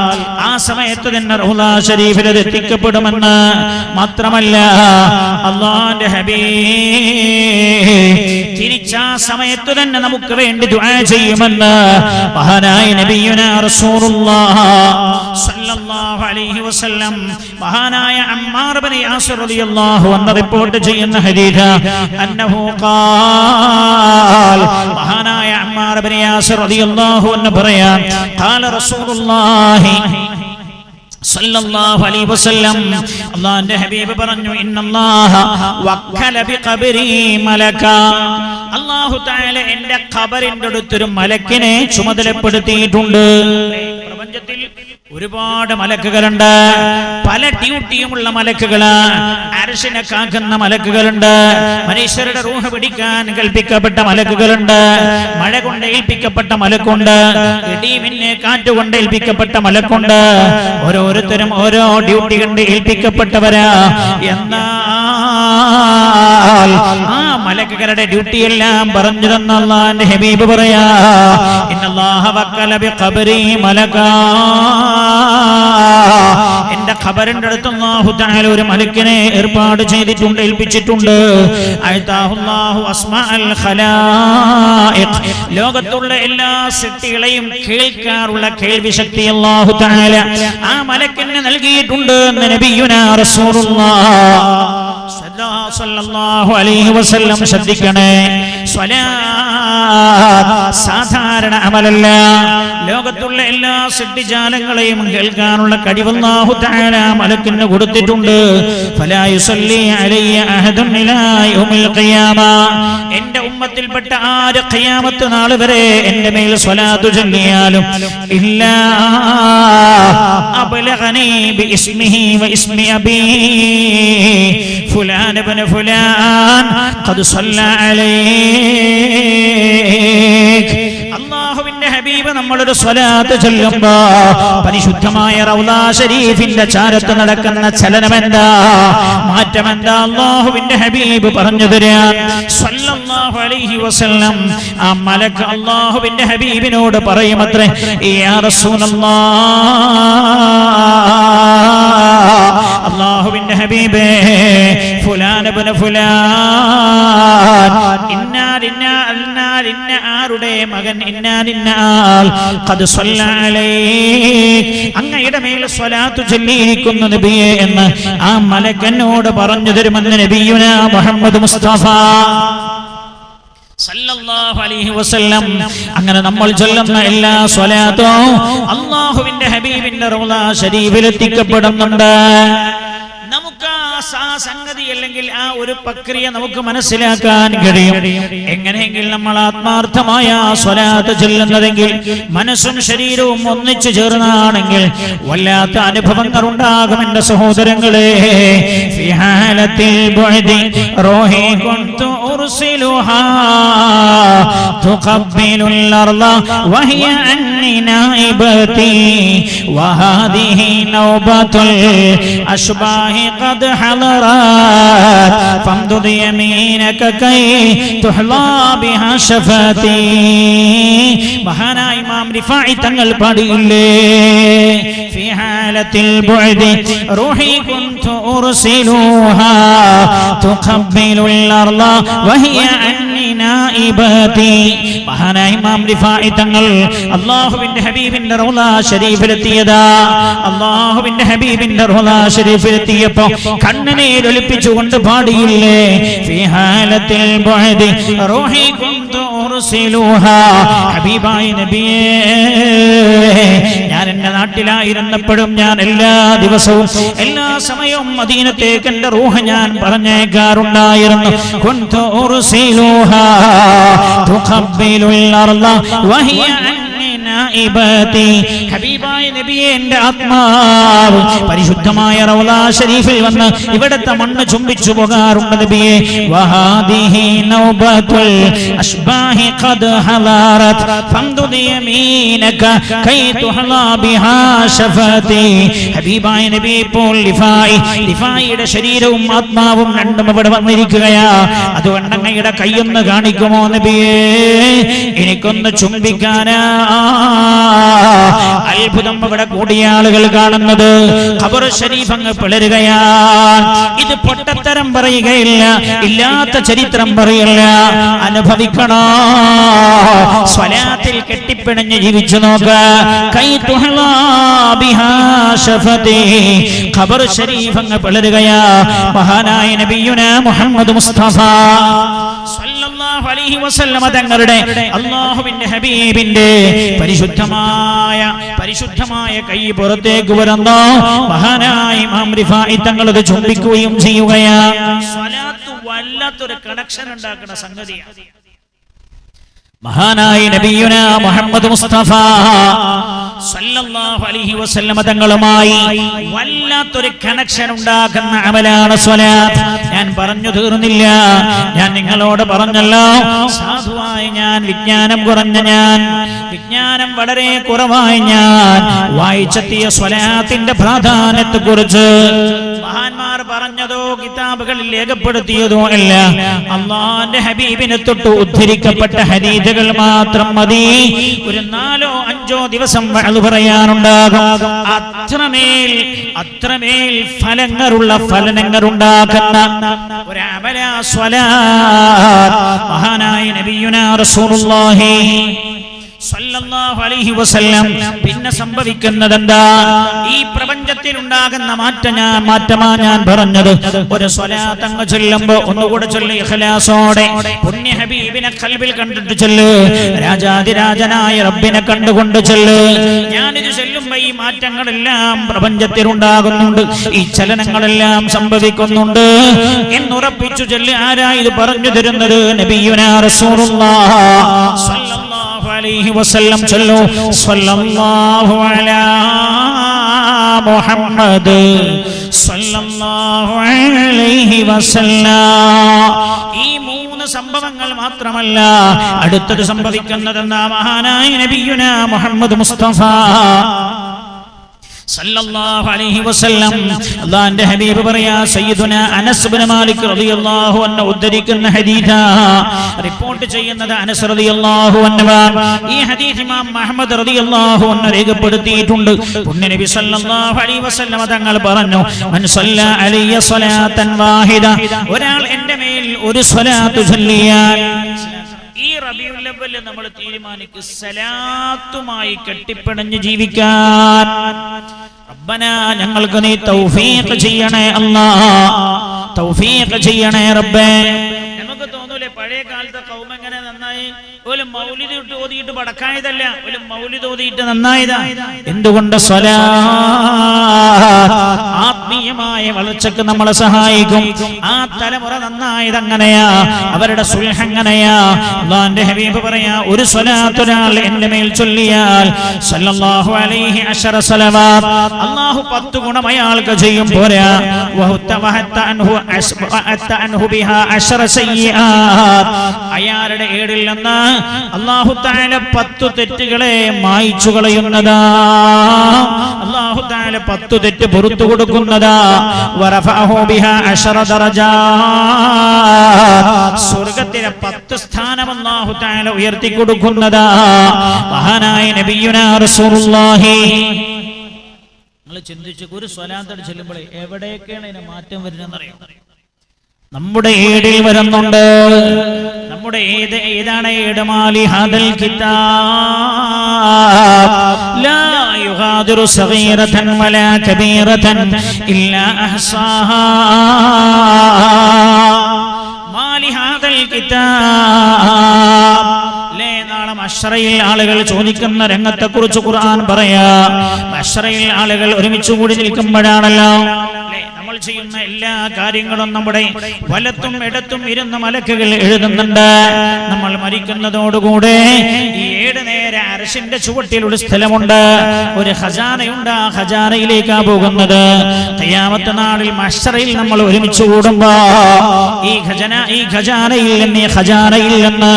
ആ സമയത്ത് തന്നെ റൗള ശരീഫിൽ എത്തിക്കപ്പെടുമെന്ന് മാത്രമല്ല, അല്ലാഹുവിന്റെ ഹബീബ് തിരിച്ചാ സമയത്ത് തന്നെ നമുക്ക് വേണ്ടി ദുആ ചെയ്യുമെന്ന് മഹാനായ നബിയുനാ റസൂലുള്ളാഹി സല്ലല്ലാഹു അലൈഹി വസല്ലം. മഹാനായ അമ്മാർ ഇബ്നു യാസിർ റളിയല്ലാഹു അൻഹു റിപ്പോർട്ട് ചെയ്യുന്ന ഹദീസ്, അന്നഹു ഖാൽ, മഹാനായ അമ്മാർ ഇബ്നു യാസിർ റളിയല്ലാഹു അൻഹു പറയാൻ, ഖാല റസൂലുള്ളാഹി സല്ലല്ലാഹു അലൈഹി വസല്ലം, അല്ലാഹുവിന്റെ ഹബീബ് പറഞ്ഞു, ഇന്നല്ലാഹ വക്കല ബിഖബരി മലക, അല്ലാഹു തആല എൻ്റെ ഖബറിന്റെ അടുത്തൊരു മലക്കിനെ ചുമതലപ്പെടുത്തിയിട്ടുണ്ട്. പ്രപഞ്ചത്തിൽ ഒരുപാട് മലക്കുകളുണ്ട്, പല ഡ്യൂട്ടിയുമുള്ള മലക്കുകള്. അർശിനെ കാക്കുന്ന മലക്കുകളുണ്ട്, മനുഷ്യരുടെ റൂഹ് പിടിക്കാൻ കൽപ്പിക്കപ്പെട്ട മലക്കുകളുണ്ട്, മഴ കൊണ്ട് ഏൽപ്പിക്കപ്പെട്ട മലക്കുണ്ട്, ഇടിമിന്നെ കാറ്റ് കൊണ്ട് ഏൽപ്പിക്കപ്പെട്ട മലക്കുണ്ട്. ഓരോരുത്തരും ഓരോ ഡ്യൂട്ടി കണ്ട് ഏൽപ്പിക്കപ്പെട്ടവരാ. എന്നാൽ ആ മലക്കുകളുടെ ഡ്യൂട്ടി എല്ലാം പറഞ്ഞു തന്ന അല്ലാഹുവിന്റെ ഹബീബ് പറയാ, ഇന്നല്ലാഹ വക്കല ബിഖബരി മലക, എന്റെ ഖബറിന്റെ അടുത്ത് അല്ലാഹു തആല ഒരു മലക്കിനെ ഏർപ്പാട് ചെയ്തിട്ടുണ്ട്, ഏൽപ്പിച്ചിട്ടുണ്ട്. അഅതാഹുല്ലാഹു അസ്മാഅൽ ഖലായിഖ്, ലോകത്തുള്ള എല്ലാ സൃഷ്ടികളെയും കേൾക്കാനുള്ള കേൾവി ശക്തി അല്ലാഹു തആല ആ മലക്കിനെ നൽകിയിട്ടുണ്ട് എന്ന് നബിയുനാ റസൂലുള്ളാഹി സ്വല്ലല്ലാഹു അലൈഹി വസല്ലം ശ്രദ്ധിക്കണേ, സ്വലാത്ത് സാധാരണ അമലല്ല. ലോകത്തുള്ള എല്ലാ സൃഷ്ടിജാലങ്ങളെയും കേൾക്കാനുള്ള കഴിവ് അല്ലാഹു തആല മലക്കിന് കൊടുത്തിട്ടുണ്ട്. ഫലാ യുസല്ലി അലയ്യ അഹദുൻ ഇലാ യൗമിൽ ഖിയാമ, എന്റെ ഉമ്മത്തിൽപ്പെട്ട ആര് ഖിയാമത്ത് നാൾ വരെ എന്റെ മേൽ സ്വലാത്ത് ചൊല്ലിയാലും ഇല്ലാ അബ്ലഗനി ബിഇസ്മിഹി വഇസ്മി അബീ ഫുലാൻ ഇബ്നു ഫുലാൻ ഖദ് സ്വല്ല അലൈക. അല്ലാഹുവിന്റെ ഹബീബ് നമ്മളൊരു സ്വലാത്ത് ചൊല്ലുമ്പോ പരിശുദ്ധമായ റൗളാ ശരീഫിന്റെ ചാരത്ത് നടക്കുന്ന ചലനമെന്താ, മാറ്റമെന്താ അല്ലാഹുവിന്റെ ഹബീബ് പറഞ്ഞു തരാൻ സ്വല്ലല്ലാഹു അലൈഹി വസല്ലം. ആ മലക്ക് അല്ലാഹുവിന്റെ ഹബീബിനോട് പറയുമത്രേ, യാ റസൂലല്ലാഹ്, അല്ലാഹുവിന്റെ ഹബീബേ, ഫുലാൻ ഇബ്നു ഫുലാൻ, ഇന്ന ആരുടെ മകൻ ഇന്ന ആൾ ഖദ് സ്വല്ല അലൈക, അങ്ങയുടെ മേൽ സ്വലാത്ത് ചൊല്ലിയിരിക്കുന്നു നബിയേ എന്ന് ആ മലക്കനോട് പറഞ്ഞു തരുമെന്ന് നബിയുനാ മുഹമ്മദ് മുസ്തഫ സല്ലല്ലാഹു അലൈഹി വസല്ലം. അങ്ങനെ നമ്മൾ ചൊല്ലുന്ന എല്ലാ സ്വലാത്തും അല്ലാഹുവിന്റെ ഹബീബിന്റെ റൗളാ ശരീഫിൽ എത്തിക്കപ്പെടുന്നുണ്ട്. നമുക്ക് ആ സംഗതി അല്ലെങ്കിൽ ആ ഒരു പ്രക്രിയ നമുക്ക് മനസ്സിലാക്കാൻ കഴിയും. എങ്ങനെയെങ്കിൽ നമ്മൾ ആത്മാർത്ഥമായ സ്വലാത്ത് ചൊല്ലുന്നതെങ്കിൽ മനസ്സും ശരീരവും ഒന്നിച്ചു ചേർന്നാണെങ്കിൽ വല്ലാത്ത അനുഭവങ്ങൾ ഉണ്ടാകും എന്റെ സഹോദരങ്ങളെ. ഫി ഹാലത്തിൽ ബുഅദി റൂഹി കുൻതു ഉർസിലുഹാ തുഖബ്ബിലുൽ അർള വഹിയ അന്നി നായിബതി വഹാദിഹി നൗബത്തുൽ അശ്ബാഹി قد حضرت فامدد يمينك كي تحظى بها شفتي. മഹാനായ ഇമാം റിഫാഇ തങ്ങൾ പാടിയില്ലേ, في حالة البعد روحي كنت أرسلها تقبل الأرض وهي عني نائبتي. മഹാനായ ഇമാം റിഫാഇ തങ്ങൾ അല്ലാഹുവിന്റെ ഹബീബിന്റെ റൗളാ ശരീഫിലെത്തിയതാ. അല്ലാഹുവിന്റെ ഹബീബിന്റെ റൗളാ ശരീഫിലെത്തിയപ്പോ കണ്ണിനെ ഒലിപ്പിച്ചുകൊണ്ട് പാടിയില്ലേ, ഫീ ഹാലത്തിൽ ബുഅദി റൂഹി കുൻതു ഉർസിലുഹാ. ഹബീബായ നബിയേ, ഞാൻ എന്റെ നാട്ടിലായിരുന്നപ്പോഴും ഞാൻ എല്ലാ ദിവസവും എല്ലാ സമയവും മദീനത്തേക്ക് എന്റെ റൂഹ് ഞാൻ പറഞ്ഞേക്കാറുണ്ടായിരുന്നു. കുൻതു ഉർസിലുഹാ തുഖബ്ബിലുൽ അർള വഹിയ നായിബതി. ഹബീബായ നബിയെ, എന്റെ ആത്മാവ് പരിശുദ്ധമായ റൗളാ ശരീഫിൽ വന്ന് ഇവിടത്തെ മണ്ണ് ചുംബിച്ചു പോകാറുണ്ട് നബിയെ. വഹാദിഹി നൗബത്തുൽ അശ്ബാഹി ഖദ് ഹളറത് ഫംദുദ് യമീനക കൈ തുഹളാ ബിഹാ ശഫതി. ഹബീബായ നബി, ഇപ്പോൾ ലിഫായിയുടെ ശരീരവും ആത്മാവും രണ്ടും ഇവിടെ വന്നിരിക്കുകയാ. അതുകൊണ്ട് അങ്ങയുടെ കൈയൊന്ന് കാണിക്കുമോ നബിയെ, എനിക്കൊന്ന് ചുംബിക്കാനാ. അത്ഭുതം ഇവിടെ കൂടിയ ആളുകൾ കാണുന്നത് ഖബർ ശരീഫ് അങ്ങ് പിളരുകയാണ്. ഇത് പൊട്ടത്തരം പറയുകയില്ല, ഇല്ലാത്ത ചരിത്രം പറയില്ല, അനുഭവിക്കണോ. സ്വലാത്തിൽ കെട്ടിപ്പിണഞ്ഞ് ജീവിച്ചു നോക്ക. കൈ തുഹളാ ബിഹാ ശഫതി. ഖബർ ശരീഫ് അങ്ങ് പിളരുകയാ. മഹാനായ നബിയുനാ മുഹമ്മദ് മുസ്തഫ സല്ലല്ലാഹു അലൈഹി വസല്ലം തങ്ങളുടെ അല്ലാഹുവിന്റെ ഹബീബിന്റെ പരിശുദ്ധമായ കൈ പുറത്തേക്ക് വരുന്നു. മഹാനായ ഇമാം റിഫാഇ തങ്ങൾ അത് ചുംബിക്കുകയും ചെയ്യുകയാണ്. സ്വലാത്ത് വല്ലാത്തൊരു കണക്ഷൻ ഉണ്ടാക്കുന്ന സംഗതിയാണ്. മഹാനായ നബിയുനാ മുഹമ്മദ് മുസ്തഫ സല്ലല്ലാഹു അലൈഹി വസല്ലം തങ്ങളുമായി വല്ലാത്തൊരു കണക്ഷൻ ഉണ്ടാക്കുന്ന അമലാണ് സ്വലാത്ത്. ഞാൻ പറഞ്ഞു തീർന്നില്ല. ഞാൻ നിങ്ങളോട് പറഞ്ഞല്ലോ, സാധുവായ ഞാൻ, വിജ്ഞാനം കുറഞ്ഞ ഞാൻ, വിജ്ഞാനം വളരെ കുറവായ ഞാൻ വായിച്ചെത്തിയ സ്വലാത്തിന്റെ പ്രാധാന്യത്തെ കുറിച്ച് മഹാന്മാർ പറഞ്ഞതോ കിതാബുകളിൽ രേഖപ്പെടുത്തിയതോ അല്ല, അല്ലാഹുവിന്റെ ഹബീബിനെ തൊട്ട് ഉദ്ധരിക്കപ്പെട്ട ഹദീസുകൾ മാത്രം മതി. ഒരു 4-5 ദിവസം വഅദ് പറയാനുണ്ടാകും. അത്രമേൽ ഫലങ്ങൾ ഉണ്ടാക്കുന്ന ഒരു അമലാ സ്വലാത്ത്. മഹാനായ നബിയുനാ റസൂലുള്ളാഹി സല്ലല്ലാഹു അലൈഹി വസല്ലം പിന്നെ സംഭവിക്കുന്നത് എന്താ? ഈ പ്രപഞ്ചത്തിൽ ഉണ്ടാകുന്ന മാറ്റമാ ഞാൻ പറഞ്ഞത്. ഒരു സ്വലാത്ത് അങ്ങ് ചൊല്ലുമ്പോൾ ഒന്നുകൂടെ ചൊല്ലി ഇഖ്ലാസോടെ പുണ്യ ഹബീബിനെ ഖൽബിൽ കണ്ടിട്ട് ചൊല്ല്, രാജാതിരാജനായ റബ്ബിനെ കണ്ടുകൊണ്ട് ചൊല്ല്. ഞാനിത് ചൊല്ലുമ്പോൾ ഈ മാറ്റങ്ങളെല്ലാം പ്രപഞ്ചത്തിൽ ഉണ്ടാകുന്നുണ്ട്, ഈ ചലനങ്ങളെല്ലാം സംഭവിക്കുന്നുണ്ട് എന്നുറപ്പിച്ചു ചൊല്ല്. ആരാ ഇത് പറഞ്ഞു തരുന്നത്? നബിയുനാ റസൂലുള്ളാഹി സ്വല്ലല്ലാഹു അലൈഹി വസല്ലം. ചൊല്ലു, സ്വല്ലല്ലാഹു അലാ മുഹമ്മദ് സ്വല്ലല്ലാഹു അലൈഹി വസല്ലം. ഈ മൂന്ന് സംഭവങ്ങൾ മാത്രമല്ല അടുത്തത് സംഭവിക്കുന്നതെന്ന മഹാനായ നബിയുനാ മുഹമ്മദ് മുസ്തഫ സല്ലല്ലാഹു അലൈഹി വസല്ലം. അല്ലാഹുവിന്റെ ഹബീബ് പറയാ, സയ്യിദുനാ അനസ് ഇബ്നു മാലിക് റളിയല്ലാഹു അൻഹു ഉദ്ധരിക്കുന്ന ഹദീസാ, റിപ്പോർട്ട് ചെയ്യുന്നത് അനസ് റളിയല്ലാഹു അൻഹു. ഈ ഹദീസ് ഇമാം അഹ്മദ് റളിയല്ലാഹു അൻഹു രേഖപ്പെടുത്തിയിട്ടുണ്ട്. പുണ്യ നബി സല്ലല്ലാഹു അലൈഹി വസല്ലം തങ്ങൾ പറഞ്ഞു, മൻ സല്ല അലയ്യ സ്വലാത്തൻ വാഹിദ, ഒരാൾ എൻ്റെ മേൽ ഒരു സ്വലാത്ത് ചൊല്ലിയാൽ, ഈ റബീഉൽ അവ്വൽ നമ്മൾ തീരുമാനിക്കും സലാത്തുമായി കെട്ടിപ്പിണഞ്ഞ് ജീവിക്കാൻ. റബ്ബനാ, ഞങ്ങൾക്ക് നീ തൗഫീഖ് ചെയ്യണേ അല്ലാഹ്, തൗഫീഖ് ചെയ്യണേ റബ്ബേ. നമുക്ക് തോന്നൂലേ പഴയ കാലത്തെ കൗമ എങ്ങനെ നന്നായി? ഒരു മൗലിദ് ഓതിയിട്ട് പടക്കായതല്ല, ഒരു മൗലിദ് ഓതിയിട്ട് നന്നായതാ. എന്തുകൊണ്ട്? ആത്മീയമായ വളർച്ചക്ക് നമ്മളെ സഹായിക്കും. ആ തലമുറ നന്നായത് അങ്ങനെയാ, അവരുടെ സുൽഹ് അങ്ങനെയാ. അല്ലാഹുവിന്റെ ഹബീബ് പറയാ, ഒരു സ്വലാത്ത് ഒരാൾ എൻ്റെ മേൽ ചൊല്ലിയാൽ സല്ലല്ലാഹു അലൈഹി അശറ സലവാത്ത്, അല്ലാഹു 10 ഗുണം അയാൾക്ക് ചെയ്യും. പോരാ, അയാളുടെ ഏടിൽ നിന്ന് അല്ലാഹു തആല 10 തെറ്റുകളെ മായ്ച്ചു കളയുന്നതാ. അല്ലാഹു തആല 10 തെറ്റ് പുറത്തു കൊടുക്കുന്നതാ. വറഫഅഹു ബിഹാ അശറ ദറജാത്ത്, സ്വർഗ്ഗത്തിലെ 10 സ്ഥാനം അല്ലാഹു തആല ഉയർത്തി കൊടുക്കുന്നതാ. മഹാനായ നബിയുനാ റസൂലുള്ളാഹി. നിങ്ങൾ ചിന്തിച്ചു, ഒരു സ്വലാത്ത് ചൊല്ലുമ്പോൾ എവിടെയൊക്കെയാണ് ഇതിന് മാറ്റം വരുന്നതെന്നറിയോ? നമ്മുടെ ഏടിൽ വരുന്നുണ്ട്. നമ്മുടെ ഏതാണ് ഏട്? മാലി ഹാദൽ കിതാബ് ലാ യുഗാദിറു സഗീറതൻ വലാ കബീറതൻ ഇല്ലാ അഹ്സാഹാ. മാലി ഹാദൽ കിതാബ്, നാളെ മഹ്ശറയിൽ ആളുകൾ ചോദിക്കുന്ന രംഗത്തെ കുറിച്ച് ഖുർആൻ പറയാ. മഹ്ശറയിൽ ആളുകൾ ഒരുമിച്ച് കൂടി നിൽക്കുമ്പോഴാണല്ലോ നമ്മൾ ചെയ്യുന്ന എല്ലാ കാര്യങ്ങളും നമ്മുടെ വലത്തും ഇടത്തും ഇരുന്ന് മലക്കുകൾ എഴുതുന്നുണ്ട്. നമ്മൾ മരിക്കുന്നതോടുകൂടെ ഈ 7 നേരെ അർശിന്റെ ചുവട്ടിലുള്ള സ്ഥലമുണ്ട്, ഒരു ഖജാനയുണ്ട്. ആ ഖജാനയിലേക്കാ പോകുന്നത്. ഖിയാമത്ത് നാളിൽ മഹ്ശറയിൽ നമ്മൾ ഒരുമിച്ച് കൂടുമ്പോ ഈ ഖജാനയിൽ നിന്ന്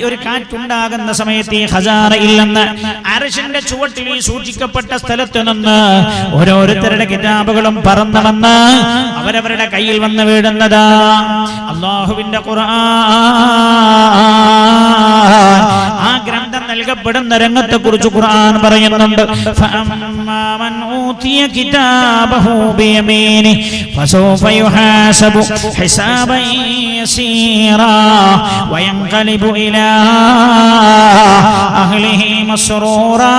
ഒരു കാറ്റുണ്ടാകുന്ന സമയത്ത് ഈ ഖജാനയിൽ നിന്ന് അർശിന്റെ ചുവട്ടിൽ സൂക്ഷിക്കപ്പെട്ട സ്ഥലത്ത് നിന്ന് ഓരോരുത്തരുടെ കിതാബുകളും പറന്നു വന്ന് അവരവരുടെ കയ്യിൽ വന്ന് വീഴുന്നതാ. അല്ലാഹുവിന്റെ ഖുർആൻ, ആ ഗ്രന്ഥം നൽകപ്പെടുന്ന രംഗത്തെ കുറിച്ച് ഖുർആൻ പറയുന്നുണ്ട്. ഫഅമ്മാ മൻ ഊതിയ കിതാബഹു ബിയമീനി ഫസൗഫ യുഹാസബു ഹിസാബൻ യസീറാ വയൻഖലിബു ഇലാ അഹ്ലിഹി മസ്റൂറാ.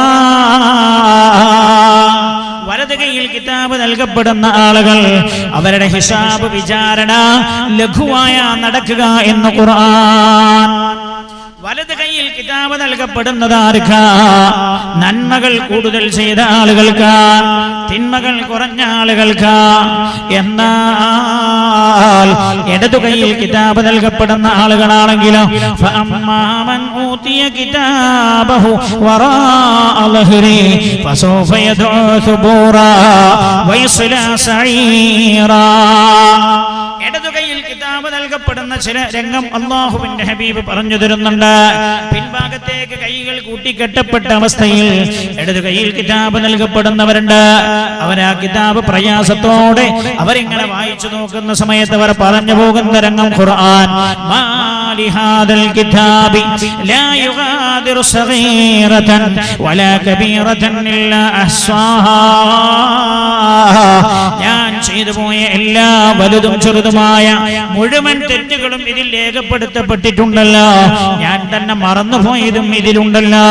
വലത് കൈയിൽ കിതാബ് നൽകപ്പെടുന്ന ആളുകൾ അവരുടെ ഹിസാബ് വിചാരണ ലഘുവായ നടക്കുക എന്ന് ഖുർആൻ. വലത് കൈയിൽ കിതാബ് നൽകപ്പെടുന്നത് ആർക്കാ? നന്മകൾ കൂടുതൽ ചെയ്ത ആളുകൾക്ക്, തിന്മകൾ കുറഞ്ഞ ആളുകൾക്ക്. എന്നാൽ ഇടതു കൈയിൽ കിതാബ് നൽകപ്പെടുന്ന ആളുകളാണെങ്കിലോ ഫഅമ്മാ മൻ ഊതിയ കിതാബഹു വറാഅ ളഹ്രി ഫസൗഫ യദ്ഉ സുബൂറാ വയസ്ലാ സഈറാ. ഇടതു കൈയിൽ കിതാബ് നൽകപ്പെടുന്ന ചില രംഗം അല്ലാഹുവിന്റെ ഹബീബ് പറഞ്ഞു തരുന്നുണ്ട്. പിൻഭാഗത്തേക്ക് കൈകൾ കൂട്ടിക്കെട്ടപ്പെട്ട അവസ്ഥയിൽ ഇടതു കൈയിൽ കിതാബ് നൽകപ്പെടുന്നവരുണ്ട്. അവരാ കിതാബ് പ്രയാസത്തോടെ അവരിങ്ങനെ വായിച്ചു നോക്കുന്ന സമയത്ത് അവർ പറഞ്ഞു പോകുന്ന രംഗം ഖുർആൻ. ലിഹാദൽ കിതാബി ലാ യുഗാദിറു സഗീറതൻ വലാ കബീറതൻ ഇല്ലാ അഹ്സാഹാ. ഞാൻ ചെയ്തു പോയ എല്ലാ വലുതും ചെറുതുമായ മുഴുവൻ തെറ്റുകളും ഇതിൽ രേഖപ്പെടുത്തപ്പെട്ടിട്ടുണ്ടല്ലോ, ഞാൻ തന്നെ മറന്നുപോയതും ഇതിലുണ്ടല്ലോ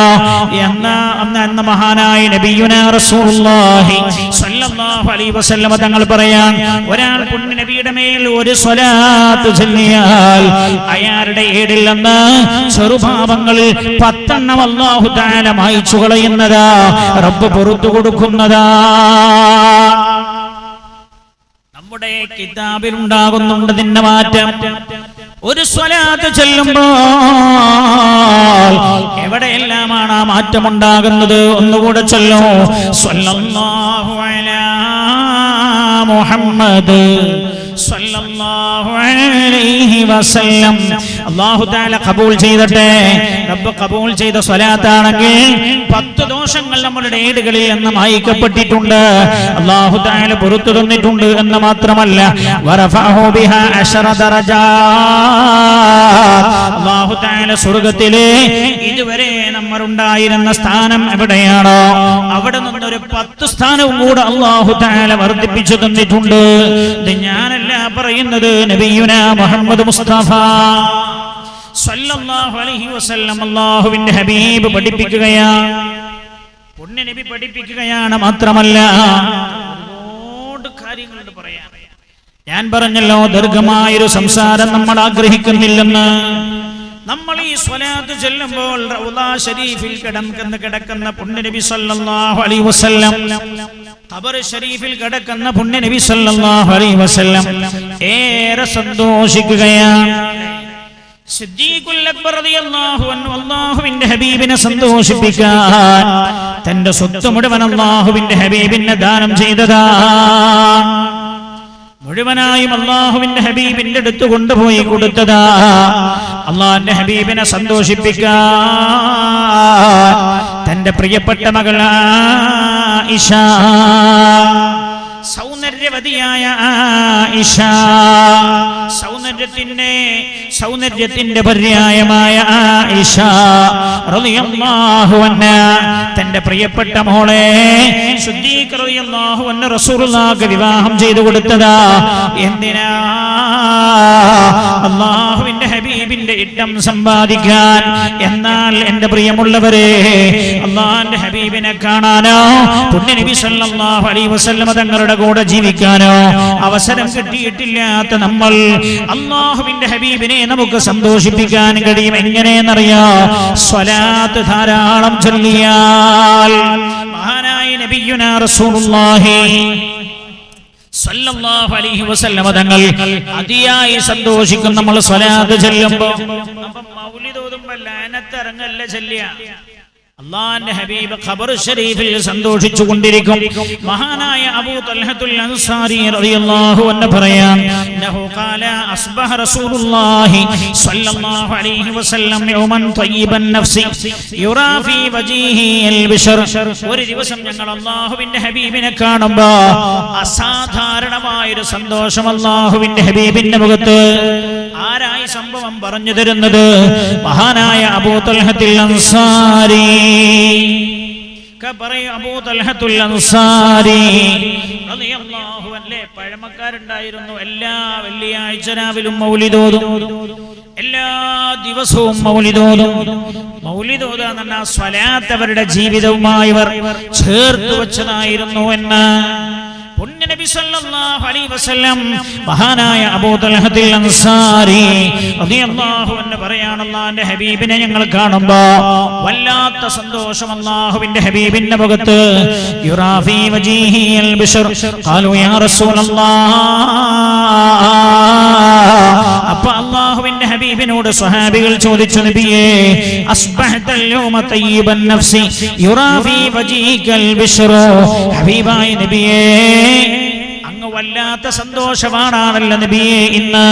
എന്ന മഹാനായ നബിയുനാ റസൂലുള്ളാഹി സ്വല്ലല്ലാഹു അലൈഹി വസല്ലം തങ്ങൾ പറയാൻ, ഒരാൾ പുണ്യ നബിയുടെ മേൽ ഒരു സ്വലാത്ത് ചൊല്ലിയാൽ അയാളുടെ ഏടിൽ നിന്ന് ചെറുപാപങ്ങളിൽ 10 അല്ലാഹു തആല മായ്ച്ചു കളയുന്നതാ, റബ്ബ് പുറത്തു കൊടുക്കുന്നതാ. നമ്മുടെ കിതാബിൽ ഉണ്ടാകുന്നുണ്ട് ഇതിന്റെ മാറ്റം. ഒരു സ്വലാത്ത് ചൊല്ലുമ്പോൾ എവിടെയെല്ലാമാണ് ആ മാറ്റമുണ്ടാകുന്നത്? ഒന്നുകൂടെ ചൊല്ലോ, സ്വല്ലല്ലാഹു അലാ മുഹമ്മദ് സ്വല്ലല്ലാഹു അലൈഹി വസല്ലം. അല്ലാഹു തആല ഖബൂൽ ചെയ്തട്ടെ. റബ്ബ് ഖബൂൽ ചെയ്ത സ്വലാത്താണെങ്കിൽ 10 ദോഷങ്ങൾ നമ്മുടെ ഏടുകളിൽ നിന്ന് മായ്ക്കപ്പെട്ടിട്ടുണ്ട്, അല്ലാഹു തആല പുറത്തു തന്നിട്ടുണ്ട് എന്ന് മാത്രമല്ല, വറഫഅഹു ബിഹാ 10 ദറജാത്ത്. അല്ലാഹു തആല സ്വർഗ്ഗത്തിലെ ഇതുവരെ നമ്മൾ ഉണ്ടായിരുന്ന സ്ഥാനം എവിടെയാണോ അവിടെ നിന്നൊരു 10 സ്ഥാനവും കൂടെ അല്ലാഹു തആല വർദ്ധിപ്പിച്ചു തന്നിട്ടുണ്ട്. ഇത് ഞാനല്ല പറയുന്നത്, നബിയുനാ മുഹമ്മദ് മുസ്തഫ സ്വല്ലല്ലാഹു അലൈഹി വസല്ലം അല്ലാഹുവിന്റെ ഹബീബ് പഠിപ്പിക്കുകയാണ്, പുണ്യ നബി പഠിപ്പിക്കുകയാണ്. മാത്രമല്ല ഒരുപാട് കാര്യങ്ങളുണ്ട് പറയാൻ. ഞാൻ പറഞ്ഞല്ലോ, ദീർഘമായൊരു സംസാരം നമ്മൾ ആഗ്രഹിക്കുന്നില്ലെന്ന്. നമ്മൾ ഈ സ്വലാത്ത് ചൊല്ലുമ്പോൾ റൗളാ ശരീഫിൽ കിടക്കുന്ന പുണ്യ നബി സല്ലല്ലാഹു അലൈഹി വസല്ലം, ഖബർ ശരീഫിൽ കിടക്കുന്ന പുണ്യ നബി സല്ലല്ലാഹു അലൈഹി വസല്ലം ഏറെ സന്തോഷിക്കുകയാണ്. സിദ്ദീഖുൽ അക്ബർ റളിയല്ലാഹു അൻഹു അല്ലാഹുവിന്റെ ഹബീബിനെ സന്തോഷിപ്പിക്കാൻ തന്റെ സ്വത്ത് മുഴുവൻ അല്ലാഹുവിന്റെ ഹബീബിനെ ദാനം ചെയ്തതാ. മുഴുവനായും അല്ലാഹുവിന്റെ ഹബീബിന്റെ അടുത്ത് കൊണ്ടുപോയി കൊടുത്തതാ. അല്ലാഹുവിന്റെ ഹബീബിനെ സന്തോഷിപ്പിക്കാൻ തന്റെ പ്രിയപ്പെട്ട മകൾ ആയിഷ, സൗന്ദര്യവതിയായ ആയിഷ, സൗന്ദര്യത്തിന്റെ പര്യായമായ ആയിഷ റളിയല്ലാഹു അൻഹാ തന്റെ പ്രിയപ്പെട്ട മോളെ സിദ്ദീഖ് റളിയല്ലാഹു അൻഹു റസൂലുള്ളാഹിക്ക് വിവാഹം ചെയ്തു കൊടുത്തതാ. എന്തിനാ? അല്ലാഹുവിന്റെ ഹബീബിന്റെ ഇഷ്ടം സമ്പാദിക്കാൻ. എന്നാൽ എന്റെ പ്രിയമുള്ളവരെ, അല്ലാഹുവിന്റെ ഹബീബിനെ കാണാനോ പുണ്യ നബി സല്ലല്ലാഹു അലൈഹി വസല്ലം തങ്ങളുടെ കൂടെ ജീവിക്കാനോ അവസരം കിട്ടിയിട്ടില്ലാത്ത നമ്മൾ അല്ലാഹുവിന്റെ ഹബീബിനെ നമുക്ക് സന്തോഷിപ്പിക്കാൻ കഴിയും. എങ്ങനെയെന്നറിയോ? സ്വലാത്ത് ധാരാളം ചൊല്ലിയാൽ. മഹാനായ നബിയുനാ റസൂലുള്ളാഹി സ്വല്ലല്ലാഹു അലൈഹി വസല്ലം തങ്ങൾ അതിയായി സന്തോഷിക്കും നമ്മൾ സ്വലാത്ത് ചൊല്ലുമ്പോൾ. അപ്പം മൗലിദ് ഓതുമ്പോൾ ലഅനത്ത് ഇറങ്ങല്ല ചൊല്ലിയ. അല്ലാഹുവിന്റെ ഹബീബ് ഖബർ ശരീഫിൽ സന്തോഷിച്ചു കൊണ്ടിരിക്കും. മഹാനായ അബൂ തൽഹത്തുൽ അൻസാരി റളിയല്ലാഹു അൻഹു പറയാൻ, നഹു ഖാല അസ്ബഹ റസൂലുള്ളാഹി സ്വല്ലല്ലാഹു അലൈഹി വസല്ലം യൗമൻ തയ്യിബൻ നഫ്സി യുറാ ഫീ വജീഹി അൽ ബിശ്ർ. ഒരു ദിവസം ഞങ്ങൾ അല്ലാഹുവിന്റെ ഹബീബിനെ കാണുമ്പോൾ അസാധാരണമായ ഒരു സന്തോഷം അല്ലാഹുവിന്റെ ഹബീബിന്റെ മുഖത്ത്. ആരായി സംഭവം പറഞ്ഞു തരുന്നത്? മഹാനായ അബൂ തൽഹത്തുൽ അൻസാരി. അബൂ തൽഹത്തുൽ അൻസാരി റളിയല്ലാഹു അൻഹു പഴമക്കാരുണ്ടായിരുന്നു. എല്ലാ വെള്ളിയാഴ്ച രാവിലും മൗലിദ് ഓതും, എല്ലാ ദിവസവും മൗലിദ് ഓതും. മൗലിദ് ഓതുക എന്ന് പറഞ്ഞാൽ സ്വലാത്ത് അവരുടെ ജീവിതവുമായി അവർ ചേർത്ത് വെച്ചതായിരുന്നു എന്ന് പുണ്യ നബി സല്ലല്ലാഹു അലൈഹി വസല്ലം മഹാനായ അബൂ തൽഹത്തുൽ അൻസാരി റളിയല്ലാഹു അൻഹു പറയാണ്, അല്ലാഹുവിന്റെ ഹബീബിനെ ഞങ്ങൾ കാണുമ്പോൾ വല്ലാത്ത സന്തോഷം അല്ലാഹുവിന്റെ ഹബീബിന്റെ മുഖത്ത്. യുറാ ഫീ വജീഹി അൽ ബിശ്ർ ഖാലു യാ റസൂലല്ലാഹ്. അപ്പോൾ അല്ലാഹുവിന്റെ ഹബീബിനോട് സ്വഹാബികൾ ചോദിച്ചു, നബിയേ അസ്ബഹതൽ യൗമ തയ്യിബൻ നഫ്സി യുറാ ഫീ വജീഹികൽ ബിശ്ർ. ഹബീബായ നബിയേ, അങ്ങ് വല്ലാത്ത സന്തോഷവാനാണല്ലോ നബിയേ ഇന്ന്.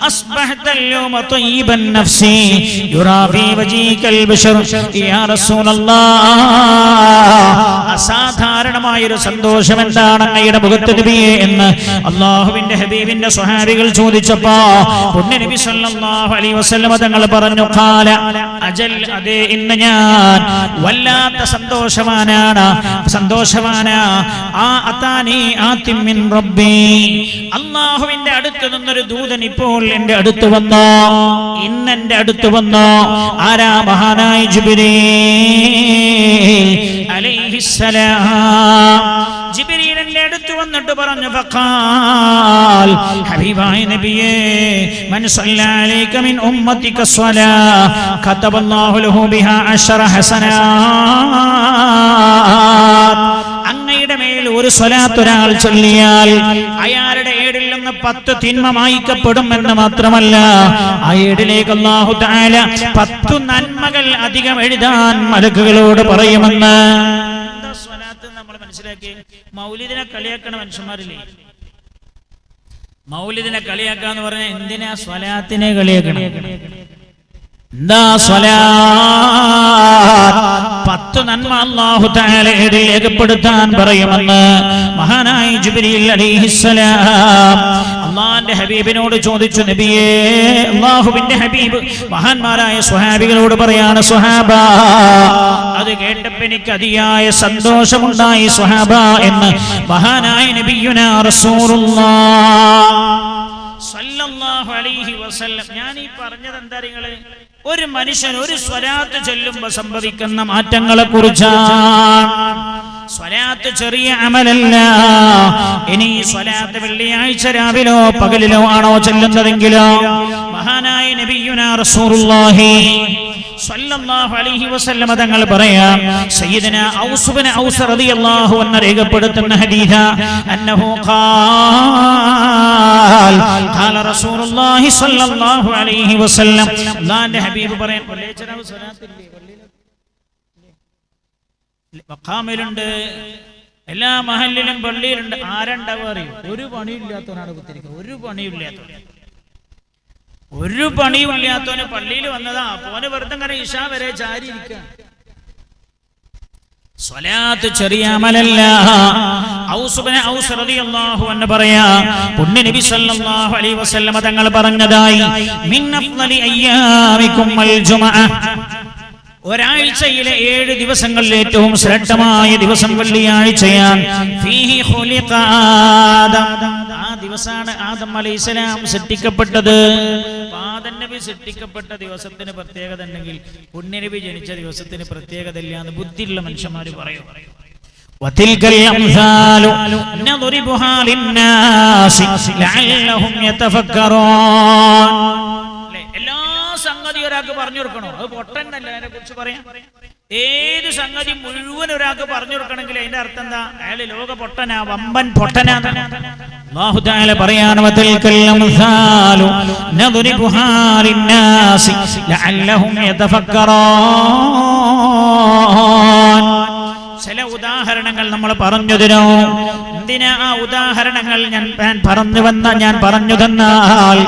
അസ്ബഹതൽ യൗമ തയ്യിബൻ നഫ്സി യുറാ ഫീ വജീഹികൽ ബിശ്ർ. യാ റസൂലല്ലാഹ്, അസാധാരണമായൊരു സന്തോഷം എന്താണ് അങ്ങയുടെ മുഖത്ത് നബിയെ എന്ന് അല്ലാഹുവിന്റെ ഹബീബിന്റെ സ്വഹാബികൾ ചോദിച്ചപ്പോ നബി സല്ലല്ലാഹു അലൈഹി വസല്ലം തങ്ങൾ പറഞ്ഞു, ഖാല അജൽ, അതെ, ഇന്ന് ഞാൻ വല്ലാത്ത സന്തോഷവാനാ അതാനി ആതിം മിൻ റബ്ബി, അല്ലാഹുവിന്റെ അടുത്ത് നിന്നൊരു ദൂതൻ ഇപ്പോൾ എന്റെ അടുത്ത് വന്നു, ഇന്ന് എന്റെ അടുത്ത് വന്നു. ആരാ? മഹാനായ ജിബ്രീൽ അലൈഹിസ്സലാം. ജിബ്രീൽ എന്റെ അടുത്ത് വന്നിട്ട് പറഞ്ഞു, ഫഖാൽ, ഹബീബായ നബിയേ, മൻ സല്ല അലൈക മിൻ ഉമ്മതിക സ്വലാ കതബല്ലാഹു ലഹു ബിഹാ 10 ഹസനാത്ത്. അങ്ങയുടെ മേൽ ഒരു സ്വലാത്ത് ഒരാൾ ചൊല്ലിയാൽ അയാളുടെ ഏടിൽ നിന്ന് 10 തിന്മ മായ്ക്കപ്പെടും എന്ന് മാത്രമല്ല, ആ ഏടിലേക്ക് അല്ലാഹു തആല 10 നന്മകൾ അധികം എഴുതാൻ മലക്കുകളോട് പറയുമെന്ന്. എന്താ സ്വലാത്ത് നമ്മൾ മനസ്സിലാക്കി? മൗലിദിനെ കളിയാക്കണ മനുഷ്യന്മാരില്ലേ? മൗലിദിനെ കളിയാക്കാന്ന് പറഞ്ഞാൽ എന്തിനാ സ്വലാത്തിനെ കളിയാക്കണം? എന്താ സ്വലാത്ത്? 10 നന്മ അല്ലാഹു തആല രേഖപ്പെടുത്താൻ പറയുമെന്ന് മഹാനായ ജിബ്രീൽ അലൈഹിസ്സലാം അല്ലാഹുവിന്റെ ഹബീബിനോട് ചോദിച്ചു. നബിയേ, അല്ലാഹുവിന്റെ ഹബീബ് മഹാന്മാരായ സ്വഹാബികളോട് പറയാണ്, സ്വഹാബ, അത് കേട്ടപ്പോൾ എനിക്ക് അതിയായ സന്തോഷമുണ്ടായി സ്വഹാബ എന്ന് മഹാനായ നബിയുനാ റസൂലുള്ളാഹ് സല്ലല്ലാഹു അലൈഹി വസല്ലം. ഞാൻ ഈ പറഞ്ഞത് എന്താ? നിങ്ങള് ഒരു മനുഷ്യൻ ഒരു സ്വലാത്ത് ചൊല്ലുമ്പോൾ സംഭവിക്കുന്ന മാറ്റങ്ങളെ കുറിച്ചാണ്. സ്വലാത്ത് ചെറിയ അമലല്ല. ഇനി ഈ സ്വലാത്ത് വെള്ളിയാഴ്ച രാവിലോ പകലിലോ ആണോ ചൊല്ലുന്നതെങ്കിലോ മഹാനായ നബിയുനാ റസൂലുള്ളാഹി സ്വല്ലല്ലാഹു അലൈഹി വസല്ലം തങ്ങൾ പറയാം, സയ്യിദന ഔസ് ബിൻ ഔസ് റളിയല്ലാഹു അൻഹു രേഖപ്പെടുത്തുന്ന ഹദീസ, അന്നഹു ഖാൽ ഖാല റസൂലുള്ളാഹി സ്വല്ലല്ലാഹു അലൈഹി വസല്ലം, അല്ലാഹുവിന്റെ ഹബീബ് പറയാൻ, പള്ളിയിലെ സ്വലാത്തില്ലേ, മഖാമിലുണ്ട്, എല്ലാ മഹല്ലിലും പള്ളിയിലുണ്ട്. ആരുണ്ടാവുക അറിയും? ഒരു പണിയില്ലാത്തവനാണ് കുത്തിരിക്കുക. ഒരു പണിയുമില്ലാത്തവന് പള്ളിയിൽ വന്നതാ, പോന് വെറുതെ അങ്ങനെ ഇശാ വരെ ചാരി ഇരിക്കുക. സ്വലാത്ത് ചെറിയ അമലല്ല. ഔസ് ബിൻ ഔസ് റളിയല്ലാഹു അൻഹു പറയാ, പുണ്യ നബി സല്ലല്ലാഹു അലൈഹി വസല്ലം തങ്ങൾ പറഞ്ഞതായി, മിൻ അഫ്ളലി അയ്യാമികും അൽ ജുമഅ, ഒരാഴ്ചയിലെ 7 ദിവസങ്ങളിൽ ഏറ്റവും ശ്രേഷ്ഠമായ ദിവസം വെള്ളിയാഴ്ചയാണ്. ഫീഹി ഖുലിഖ ആദം, ആ ദിവസമാണ് ആദം അലൈഹിസ്സലാം സൃഷ്ടിക്കപ്പെട്ടത്. ആദം നബി സൃഷ്ടിക്കപ്പെട്ട ദിവസത്തിന് പ്രത്യേകത ഉണ്ടെങ്കിൽ പുണ്യനബി ജനിച്ച ദിവസത്തിന് പ്രത്യേകത ഇല്ല എന്ന് ബുദ്ധിയുള്ള മനുഷ്യന്മാര് പറയും. വതിൽകൽ അംസാലു നദരിബുഹാ ലിന്നാസി ലഅല്ലഹും യതഫക്കറൂൻ. എല്ലാ സംഗതി ഒരാൾക്ക് പറഞ്ഞു കൊടുക്കണോ? അത് പൊട്ടന്നല്ല. അതിനെ കുറിച്ച് പറയാം. ഏത് സംഗതി മുഴുവൻ ഒരാൾക്ക് പറഞ്ഞു കൊടുക്കണമെങ്കിൽ അതിന്റെ അർത്ഥം എന്താ? അയാൾ ലോക പൊട്ടനാ, വമ്പൻ പൊട്ടനാ. അല്ലാഹു തആല പറയാണ്, വതിൽകൽ അംസാലു നദരിബുഹാ ലിന്നാസി ലഅല്ലഹും യതഫക്കറൂൻ. ചില ഉദാഹരണങ്ങൾ നമ്മൾ പറഞ്ഞു തരോ? എന്തിനാ ആ ഉദാഹരണങ്ങൾ ഞാൻ പറഞ്ഞു തന്നാൽ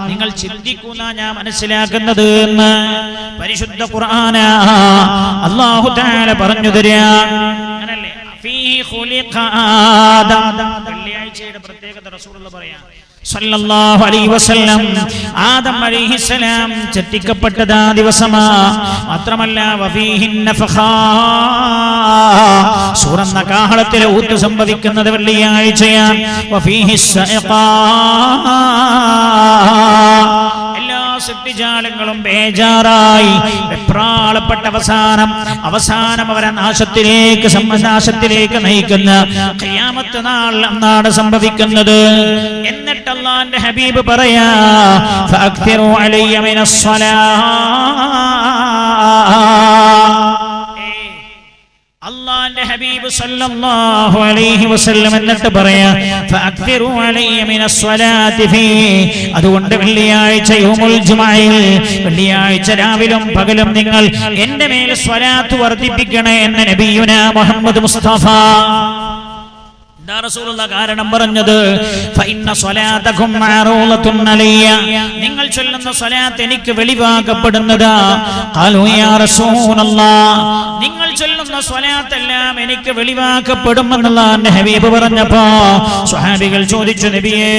നിങ്ങൾ ചിന്തിക്കുന്ന ഞാൻ മനസ്സിലാക്കുന്നത് എന്ന് പരിശുദ്ധ ഖുർആന അല്ലാഹു തആല പറഞ്ഞു തരാ. അങ്ങനല്ലേ? ഫീഹി ഖുലിഖ ആദം. വെള്ളിയാഴ്ചയുടെ പ്രത്യേകത റസൂലുള്ളാഹി പറയാ സല്ലല്ലാഹു അലൈഹി വസല്ലം, ആദം അലൈഹിസ്സലാം സൃഷ്ടിക്കപ്പെട്ടതാ ദിവസമാ. മാത്രമല്ല വഫീഹി നഫഖാ, സൂറന്ന കാഹളത്തിലെ ഊത്ത് സംഭവിക്കുന്നത് വെള്ളിയാഴ്ചയാണ്. വഫീഹി സഅഖാ, എല്ലാ സൃഷ്ടിജാലങ്ങളും ബേജാറായി വെപ്രാളപ്പെട്ട അവസാനം അവരെ നാശത്തിലേക്ക് നയിക്കുന്ന ഖിയാമത്ത് നാൾ അന്നാണ് സംഭവിക്കുന്നത്. എന്നിട്ട് അല്ലാഹുവിന്റെ ഹബീബ് പറയാ, ഫഅക്തിറു അലയ്യ മിനസ് സ്വലാത്ത്. അല്ലാഹുവിന്റെ ഹബീബ് സല്ലല്ലാഹു അലൈഹി വസല്ലം എന്നിട്ട് പറയാ, ഫഅക്തിറു അലയ്യ മിനസ് സ്വലാത്തി ഫീ, അതുകൊണ്ട് വെള്ളിയാഴ്ച യൗമുൽ ജുമഅയിൽ, വെള്ളിയാഴ്ച രാവിലും പകലും നിങ്ങൾ എന്റെ മേൽ സ്വലാത്ത് വർദ്ധിപ്പിക്കണേ എന്ന് നബിയുനാ മുഹമ്മദ് മുസ്തഫ. എന്താ റസൂലുള്ളാഹി കാരണം പറഞ്ഞത്? ഫഇന്ന സ്വലാതകും മഅറൂലത്തുൻ അലയ്യ, നിങ്ങൾ ചൊല്ലുന്ന സ്വലാത്ത് എനിക്ക് വെളിവാക്കപ്പെടുന്നതാ. ഖാലൂ യാ റസൂലല്ലാഹ്, നിങ്ങൾ ചൊല്ലുന്ന സ്വലാത്തെല്ലാം എനിക്ക് വെളിവാക്കപ്പെടുമെന്ന് അല്ലാഹുവിന്റെ ഹബീബ് പറഞ്ഞപ്പോൾ സ്വഹാബികൾ ചോദിച്ചു, നബിയേ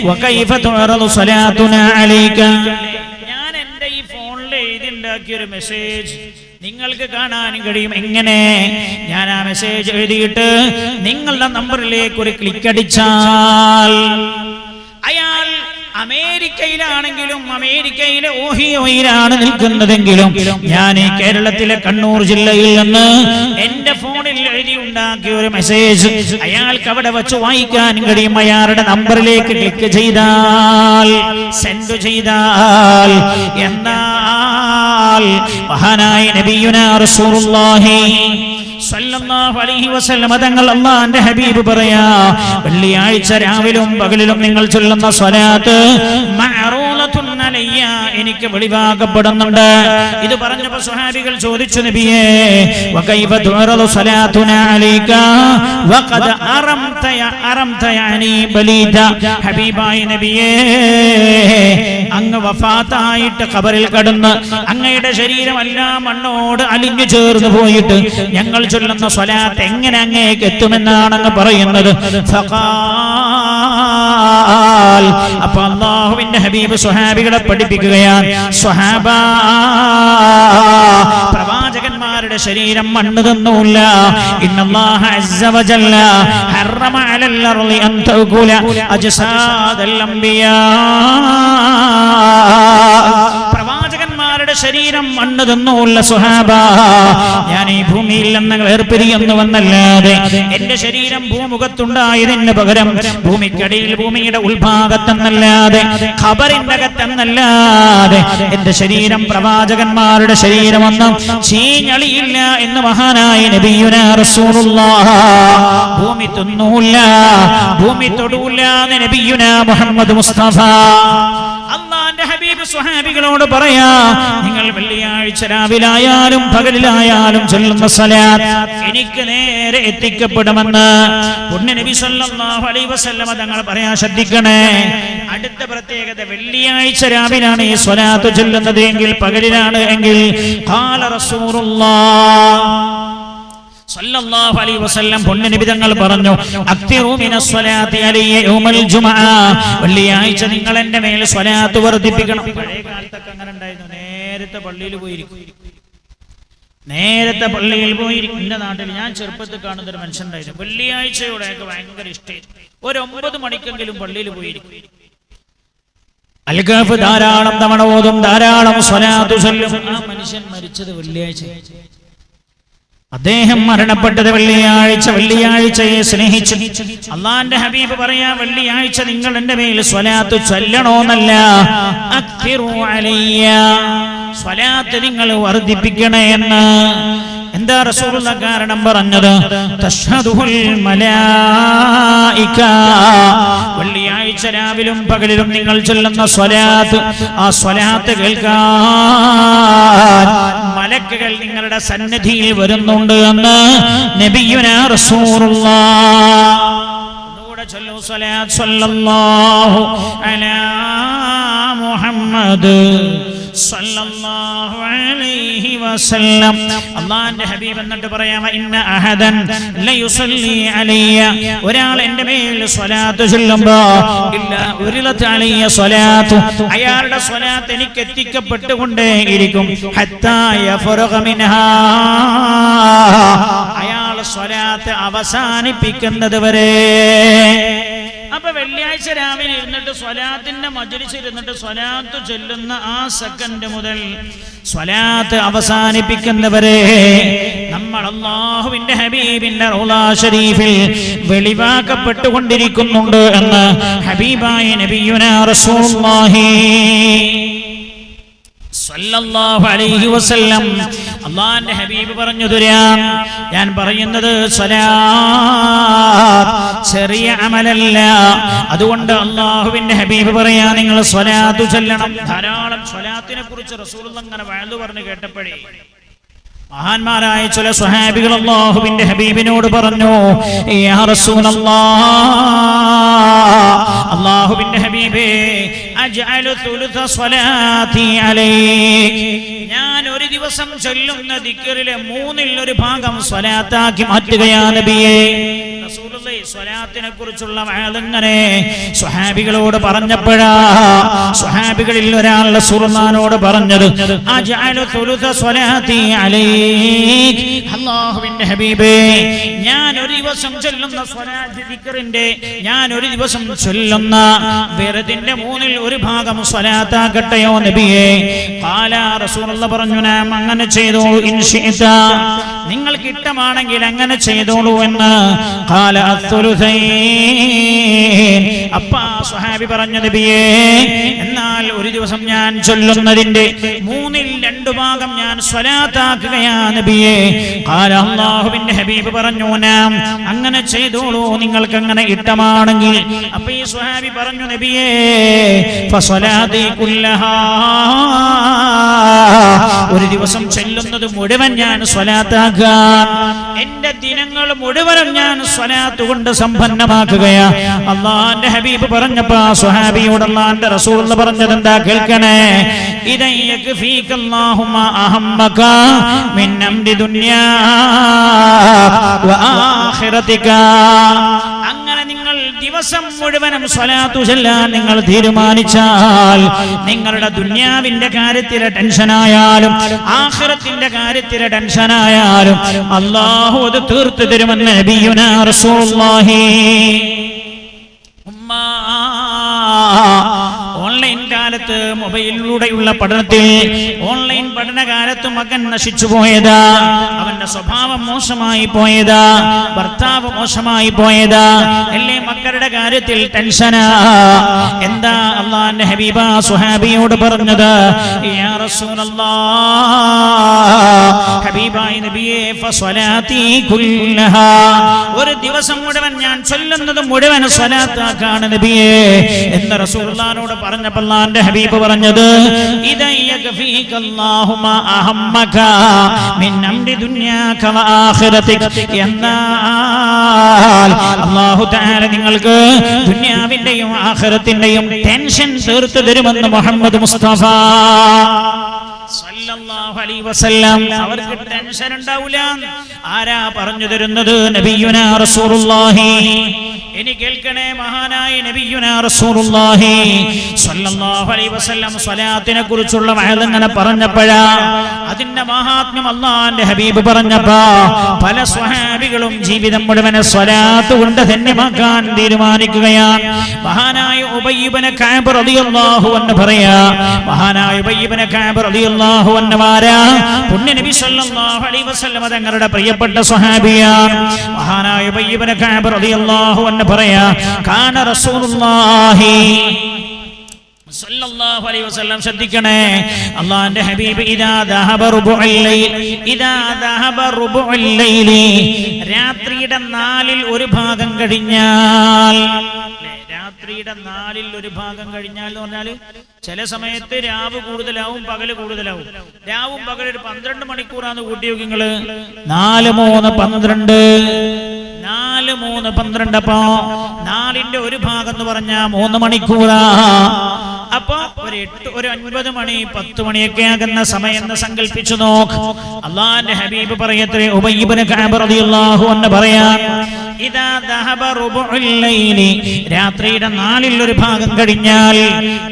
വകൈഫ തുറദു സ്വലാത്തുനാ അലൈക, ഞാൻ എൻ്റെ ഈ ഫോണിൽ എഴുതി ഉണ്ടാക്കിയ ഒരു മെസ്സേജ് നിങ്ങൾക്ക് കാണാൻ കഴിയും. എങ്ങനെ? ഞാൻ ആ മെസ്സേജ് എഴുതിയിട്ട് നിങ്ങളുടെ നമ്പറിലേക്ക് ഒരു ക്ലിക്ക് അടിച്ചാൽ അയാൾ അമേരിക്കയിലാണെങ്കിലും അമേരിക്കയിലെ ഓഹിയോയിലാണ് നിൽക്കുന്നതെങ്കിലും ഞാൻ ഈ കേരളത്തിലെ കണ്ണൂർ ജില്ലയിൽ നിന്ന് എന്റെ ഫോണിൽ എഴുതി ഉണ്ടാക്കിയ ഒരു മെസ്സേജ് അയാൾക്ക് അവിടെ വെച്ച് വായിക്കാൻ കഴിയും. അയാളുടെ നമ്പറിലേക്ക് ക്ലിക്ക് ചെയ്താൽ, സെൻഡ് ചെയ്താൽ, എന്നാൽ മഹാനായ നബിയുനാ റസൂലുള്ളാഹി സ്വല്ലല്ലാഹു അലൈഹി വസല്ലം തങ്ങൾ അല്ലാഹുവിന്റെ ഹബീബ് പറയാ, വെള്ളിയാഴ്ച രാവിലും പകലിലും നിങ്ങൾ ചൊല്ലുന്ന സ്വലാത്ത് മഅറൂലത്തുൻ അലയ്യ, എനിക്ക് വെളിവാക്കപ്പെടുന്നുണ്ട്. ഇത് പറഞ്ഞപ്പോൾ സ്വഹാബികൾ ചോദിച്ചു, നബിയേ വകൈഫ തുറദു സ്വലാത്തുനാ അലൈക വഖദ് അറംത യാനി ബലീദ, ഹബീബായ നബിയേ അങ്ങ് വഫാത്തായിട്ട് ഖബറിൽ കടന്ന് അങ്ങയുടെ ശരീരമെല്ലാം മണ്ണോട് അലിഞ്ഞു ചേർന്ന് പോയിട്ട് ഞങ്ങൾ ചൊല്ലുന്ന സ്വലാത്ത് എങ്ങനെ അങ്ങേക്ക് എത്തുമെന്നാണ് അങ്ങ് പറയുന്നത്. അപ്പോൾ അല്ലാഹുവിന്റെ ഹബീബ് സ്വഹാബികളെ പഠിപ്പിക്കുകയാണ്, സ്വഹാബ, പ്രവാചകന്മാരുടെ ശരീരം മണ്ണ് തന്നൂല്ല. ഇന്നല്ലാഹ അസ്സ വജല്ല ഹറമ അലൽ അർളി അൻ തഅകുല അജ്സാദൽ അംബിയാ, പ്രവാചകന്മാരുടെ ശരീരം മണ്ണ് തന്നൂല്ല. സ്വഹാബ, ഞാൻ ഈ ഭൂമിയിൽ നിന്ന് വേർപിരിയുന്നുവെന്നല്ലാതെ എന്റെ ശരീരം ഭൂമുഖത്തുണ്ടായതിന് പകരം ഭൂമിക്കടിയിൽ ഭൂമിയുടെ ഉൾഭാഗത്തെന്നല്ലാതെ ഖബറിന്റെ അകത്തെന്നല്ലാതെ എന്റെ ശരീരം പ്രവാചകന്മാരുടെ ശരീരമൊന്നും ചീഞ്ഞളിയില്ല എന്ന് മഹാനായ നബിയുനാ റസൂലുള്ളാഹ്. ഭൂമി തിന്നൂല്ല, ഭൂമി തൊടൂല്ല എന്ന് നബിയുനാ മുഹമ്മദ് മുസ്തഫ. അല്ലാഹുവിന്റെ ഹബീബ് സ്വഹാബികളോട് പറയാ, നിങ്ങൾ വെള്ളിയാഴ്ച രാവിലായാലും പകലിലായാലും ചൊല്ലുന്ന സ്വലാത്ത് എനിക്ക് നേരെ എത്തിക്കപ്പെടുമെന്ന് പുണ്യനബി സല്ലല്ലാഹു അലൈഹി വസല്ലം തങ്ങൾ പറയാൻ ശ്രദ്ധിക്കണേ. അടുത്ത പ്രത്യേകത, വെള്ളിയാഴ്ച രാവിലാണ് ഈ സ്വലാത്ത് ചൊല്ലുന്നത് എങ്കിൽ പകലിലാണ് എങ്കിൽ ഖാല റസൂലുള്ളാഹ് സല്ലല്ലാഹു അലൈഹി വസല്ലം പുണ്യനബി തങ്ങൾ പറഞ്ഞു, അക്തിറു മിനസ് സ്വലാത്തി അലയ്യ യൗമൽ ജുമുഅ, വെള്ളിയാഴ്ച നിങ്ങൾ എൻ്റെ മേൽ സ്വലാത്ത് വർദ്ധിപ്പിക്കണം. പഴയ കാലത്തൊക്കെ അങ്ങനെ ഉണ്ടായിരുന്നു, നേരത്തെ പള്ളിയിൽ പോയിരിക്കും, നേരത്തെ പള്ളിയിൽ പോയിരിക്കും. എൻ്റെ നാട്ടിൽ ഞാൻ ചെറുപ്പത്തിൽ കാണുന്ന ഒരു മനുഷ്യൻ ഉണ്ടായിരുന്നു, വെള്ളിയാഴ്ചയോടെയൊക്കെ ഭയങ്കര ഇഷ്ടമായിരുന്നു. ഒരു 9 മണിക്കെങ്കിലും പള്ളിയിൽ പോയിരിക്കും. അൽഗാഫ് ധാരാളം തവണ ഓതും, ധാരാളം സ്വലാത്ത് ചൊല്ലും. ആ മനുഷ്യൻ മരിച്ചത് വെള്ളിയാഴ്ച, അദ്ദേഹം മരണപ്പെട്ടത് വെള്ളിയാഴ്ച. വെള്ളിയാഴ്ചയെ സ്നേഹിച്ചു. അല്ലാഹുവിന്റെ ഹബീബ് പറയാ, വെള്ളിയാഴ്ച നിങ്ങൾ എൻ്റെ മേൽ സ്വലാത്ത് ചൊല്ലണോന്നല്ല, അക്തിറു അലയ്യ, സ്വലാത്ത് നിങ്ങൾ വർദ്ധിപ്പിക്കണേ എന്ന്. എന്താ റസൂലുള്ളാഹി കാരണം പറഞ്ഞത്? തശ്ഹദുൽ മലായിക, വെള്ളിയാഴ്ച രാവിലും പകലിലും നിങ്ങൾ ചൊല്ലുന്ന സ്വലാത്ത്, ആ സ്വലാത്ത് കേൾക്കാൻ മലക്കുകൾ നിങ്ങളുടെ സന്നിധിയിൽ വരുന്നുണ്ട് എന്ന് നബിയുനാ റസൂലുള്ളാഹ്. ഒന്നുകൂടെ ചൊല്ലൂ, സ്വലാത്ത് സല്ലല്ലാഹു അലാ മുഹമ്മദ് സല്ലല്ലാഹു അലൈഹി വസല്ലം. അല്ലാഹുവിന്റെ ഹബീബ് എന്നിട്ട് പറയാം, ഇന്ന അഹദൻ ലയുസല്ലി അലയ്യ, ഒരാൾ എൻ്റെ മേൽ സ്വലാത്ത് ചൊല്ലുമ്പോൾ ഇല്ല ഉരിലത് അലയ്യ സ്വലാത്തു, അയാളുടെ സ്വലാത്ത് എനിക്ക് എത്തിക്കപ്പെട്ടുകൊണ്ടേയിരിക്കും. ഹത്താ യഫറഗ മിൻഹാ, അയാൾ സ്വലാത്ത് അവസാനിപ്പിക്കുന്നത് വരെ. അപ്പൊ വെള്ളിയാഴ്ച രാവിലെ ഇരുന്നിട്ട് സ്വലാത്തിന്റെ മജ്‌ലിസിൽ ഇരുന്നിട്ട് സ്വലാത്ത് ചൊല്ലുന്ന ആ സെക്കൻഡ് മുതൽ സ്വലാത്ത് അവസാനിപ്പിക്കുന്നവരെ നമ്മൾ അല്ലാഹുവിന്റെ ഹബീബിന്റെ റൗളാ ശരീഫിൽ വെളിവാക്കപ്പെട്ടുകൊണ്ടിരിക്കുന്നുണ്ട് എന്ന് ഹബീബായ നബിയുനാ റസൂലുള്ളാഹി സല്ലല്ലാഹു അലൈഹി വസല്ലം. അല്ലാഹുവിന്റെ ഹബീബ് പറഞ്ഞു തരാം, ഞാൻ പറയുന്നത് സ്വലാത്ത് ചെറിയ അമലല്ല. അതുകൊണ്ട് അല്ലാഹുവിന്റെ ഹബീബ് പറയാ, നിങ്ങൾ സ്വലാത്ത് ചൊല്ലണം. ധാരാളം സ്വലാത്തിനെ കുറിച്ച് റസൂലുള്ളാഹി അങ്ങനെ വഅദ് പറഞ്ഞു കേട്ടപ്പോഴേ മഹാന്മാരായ ചില സ്വഹാബികൾ അല്ലാഹുവിന്റെ ഹബീബിനോട് പറഞ്ഞു, യാ റസൂലല്ലാഹ്, അല്ലാഹുവിന്റെ ഹബീബേ, അജ്അലു തുലുസ സ്വലാത്തി അലൈക്, ഞാൻ ഒരു ദിവസം ചൊല്ലുന്ന ദിക്റിലെ 1/3 സ്വലാത്താക്കി മാറ്റുകയാ നബിയേ. റസൂലുള്ളാഹി സ്വലാത്തിനെ കുറിച്ചുള്ള വഅദിങ്ങനെ സ്വഹാബികളോട് പറഞ്ഞപ്പോഴാ സ്വഹാബികളിൽ ഒരാൾ റസൂലുള്ളാഹിനോട് പറഞ്ഞത്, അജ്അലു തുലുസ സ്വലാത്തി അലൈക്, അല്ലാഹുവിന്റെ ഹബീബേ, ഞാൻ ഒരു ദിവസം ചൊല്ലുന്ന സ്വലാത്ത് ദിക്റിന്റെ, ഞാൻ ഒരു ദിവസം ചൊല്ലുന്ന വിറദിന്റെ 1/3 സ്വലാത്താക്കട്ടെയോ നബിയേ. ഖാല, റസൂലുള്ളാഹി പറഞ്ഞു, നാം അങ്ങനെ ചെയ്തോളൂ, ഇൻശിഅത, നിങ്ങൾക്ക് ഇഷ്ടമാണെങ്കിൽ അങ്ങനെ ചെയ്തോളൂ എന്ന്. ഖാല അസ്സുലുസൈൻ, അപ്പാ സ്വഹാബി പറഞ്ഞു, നബിയേ, എന്നാൽ ഒരു ദിവസം ഞാൻ ചൊല്ലുന്നതിന്റെ 2/3 ഞാൻ സ്വലാത്താക്കുകയാ നബിയേ. ഖാല, അല്ലാഹുവിന്റെ ഹബീബ് പറഞ്ഞു, നാം അങ്ങനെ ചെയ്തോളൂ, നിങ്ങൾക്ക് അങ്ങനെ ഇഷ്ടമാണെങ്കിൽ. അപ്പോൾ ഈ സ്വഹാബി പറഞ്ഞു, നബിയേ, ഫസ്വലാതി കുല്ലഹാ, ഒരു ദിവസം ചൊല്ലുന്നത് മുഴുവൻ ഞാൻ സ്വലാത്താക്കാൻ, എന്റെ ദിനങ്ങൾ മുഴുവനും ഞാൻ സ്വലാത്ത് കൊണ്ട് സമ്പന്നമാക്കുകയാ. അല്ലാഹുവിന്റെ ഹബീബ് പറഞ്ഞപ്പോൾ സ്വഹാബിയോട് അല്ലാഹുവിന്റെ റസൂൽ പറഞ്ഞത് എന്താ കേൾക്കണേ, ഇദൻ യക്ഫീകല്ലാഹുമ അഹമ്മക മിൻ അംരി ദുനിയാ വ ആഖിറതിക, അങ്ങനെ നിങ്ങൾ ദിവസം മുഴുവനും സ്വലാത്തു ചൊല്ലാൻ നിങ്ങൾ തീരുമാനിച്ചാൽ, നിങ്ങളുടെ ദുനിയാവിന്റെ കാര്യത്തിലെ ടെൻഷനായാലും ആഖിറത്തിന്റെ കാര്യത്തിലെ ടെൻഷനായാലും അല്ലാഹു അത് തീർത്തു തരുമെന്ന് നബിയുനാ റസൂലുള്ളാഹി. ഓൺലൈൻ കാലത്ത് മൊബൈലിലൂടെയുള്ള പഠനത്തിൽ, ഓൺലൈൻ പഠനകാലത്ത് മകൻ നശിച്ചു പോയതാ, അവന്റെ സ്വഭാവം മോശമായി പോയതാ, ഭർത്താവ് മോശമായി പോയതാ, അല്ലേ മക്കളുടെ കാര്യത്തിൽ ടെൻഷനാ. എന്താ അല്ലാഹുവിന്റെ ഹബീബ സ്വഹാബിയോട് പറഞ്ഞത്, യാ റസൂലല്ലാഹ്, ഹബീബായ നബിയേ, ഫസ്വലാത്തി കുല്ലഹാ, ഒരു ദിവസം മുഴുവൻ ഞാൻ ചൊല്ലുന്നത് മുഴുവൻ സ്വലാത്താക്കാണ് നബിയേ എന്ന് റസൂലുള്ളാഹിനോട് പറഞ്ഞപ്പോൾ അല്ലാഹുവിന്റെ ഹബീബ് പറഞ്ഞത്, ഇദൻ യക്ഫീകല്ലാഹുമ അഹമ്മക മിൻ അംരി ദുനിയാക വ ആഖിറതിക, എന്നാൽ അല്ലാഹു തആല നിങ്ങൾക്ക് ദുനിയാവിന്റെയും ആഖിറത്തിന്റെയും ടെൻഷൻ തീർത്തു തരുമെന്ന് മുഹമ്മദ് മുസ്തഫ സല്ലല്ലാഹു അലൈഹി വസല്ലം. അവർക്ക് ടെൻഷൻ ഉണ്ടാവില്ല. ആരാ പറഞ്ഞു തരുന്നത്? നബിയുനാ റസൂലുള്ളാഹി. ഇനി കേൾക്കണേ, മഹാനായ നബിയുനാ റസൂലുള്ളാഹി സല്ലല്ലാഹു അലൈഹി വസല്ലം സ്വലാത്തിനെ കുറിച്ചുള്ള വഅദ് ഇങ്ങനെ പറഞ്ഞപ്പോഴാ, അതിന്റെ മഹാത്മ്യം അല്ലാഹുവിന്റെ ഹബീബ് പറഞ്ഞപ്പോ പല സ്വഹാബികളും ജീവിതം മുഴുവൻ സ്വലാത്ത് കൊണ്ട് ധന്യമാക്കാൻ തീരുമാനിക്കുകയാണ്. മഹാനായ ഉബയ്യ് ഇബ്നു കഅബ് റളിയല്ലാഹു അൻഹു പറയാ, മഹാനായ ഉബയ്യ് ഇബ്നു കഅബ് റളിയല്ലാഹു അൻഹു ആരാ? പുണ്യ നബി സല്ലല്ലാഹു അലൈഹി വസല്ലം തങ്ങളുടെ പ്രിയപ്പെട്ട സ്വഹാബിയാണ്. മഹാനായ ഉബയ്യ് ഇബ്നു കഅബ് റളിയല്ലാഹു അൻഹു പറയാ, കാന റസൂലുള്ളാഹി സല്ലല്ലാഹു അലൈഹി വസല്ലം, ശ്രദ്ധിക്കണേ, അല്ലാഹുവിന്റെ ഹബീബ് ഇദാ ദഹബ റുബുഉൽ ലൈൽ, ഇദാ ദഹബ റുബുഉൽ ലൈൽ, രാത്രിയുടെ 1/4 കഴിഞ്ഞാൽ, രാത്രിയുടെ 1/4 കഴിഞ്ഞാൽ എന്ന് പറഞ്ഞാൽ ചില സമയത്ത് രാവ് കൂടുതലാവും, പകല് കൂടുതലാവും. രാവും പകലും ഒരു 12 മണിക്കൂറാണ് കൂട്ടി നോക്കി നിങ്ങള്. 4 3 12, 4 3 12. അപ്പൊ 4ന്റെ 1/2 എന്ന് പറഞ്ഞാ 3 മണിക്കൂറാ. അപ്പൊ ഒരു 9 മണി 10 മണിയൊക്കെ ആകുന്ന സമയം എന്ന് സങ്കല്പിച്ചു നോക്ക്. അല്ലാഹുവിന്റെ ഹബീബ് പറയത്രേ, ഉബയ്യ് ഇബ്നു കഅബ് റളിയല്ലാഹു അൻഹു പറയാൻ, ഇദാ ദഹബ റുബുഉൽ ലൈലി, രാത്രിയുടെ 1/4 കഴിഞ്ഞാൽ,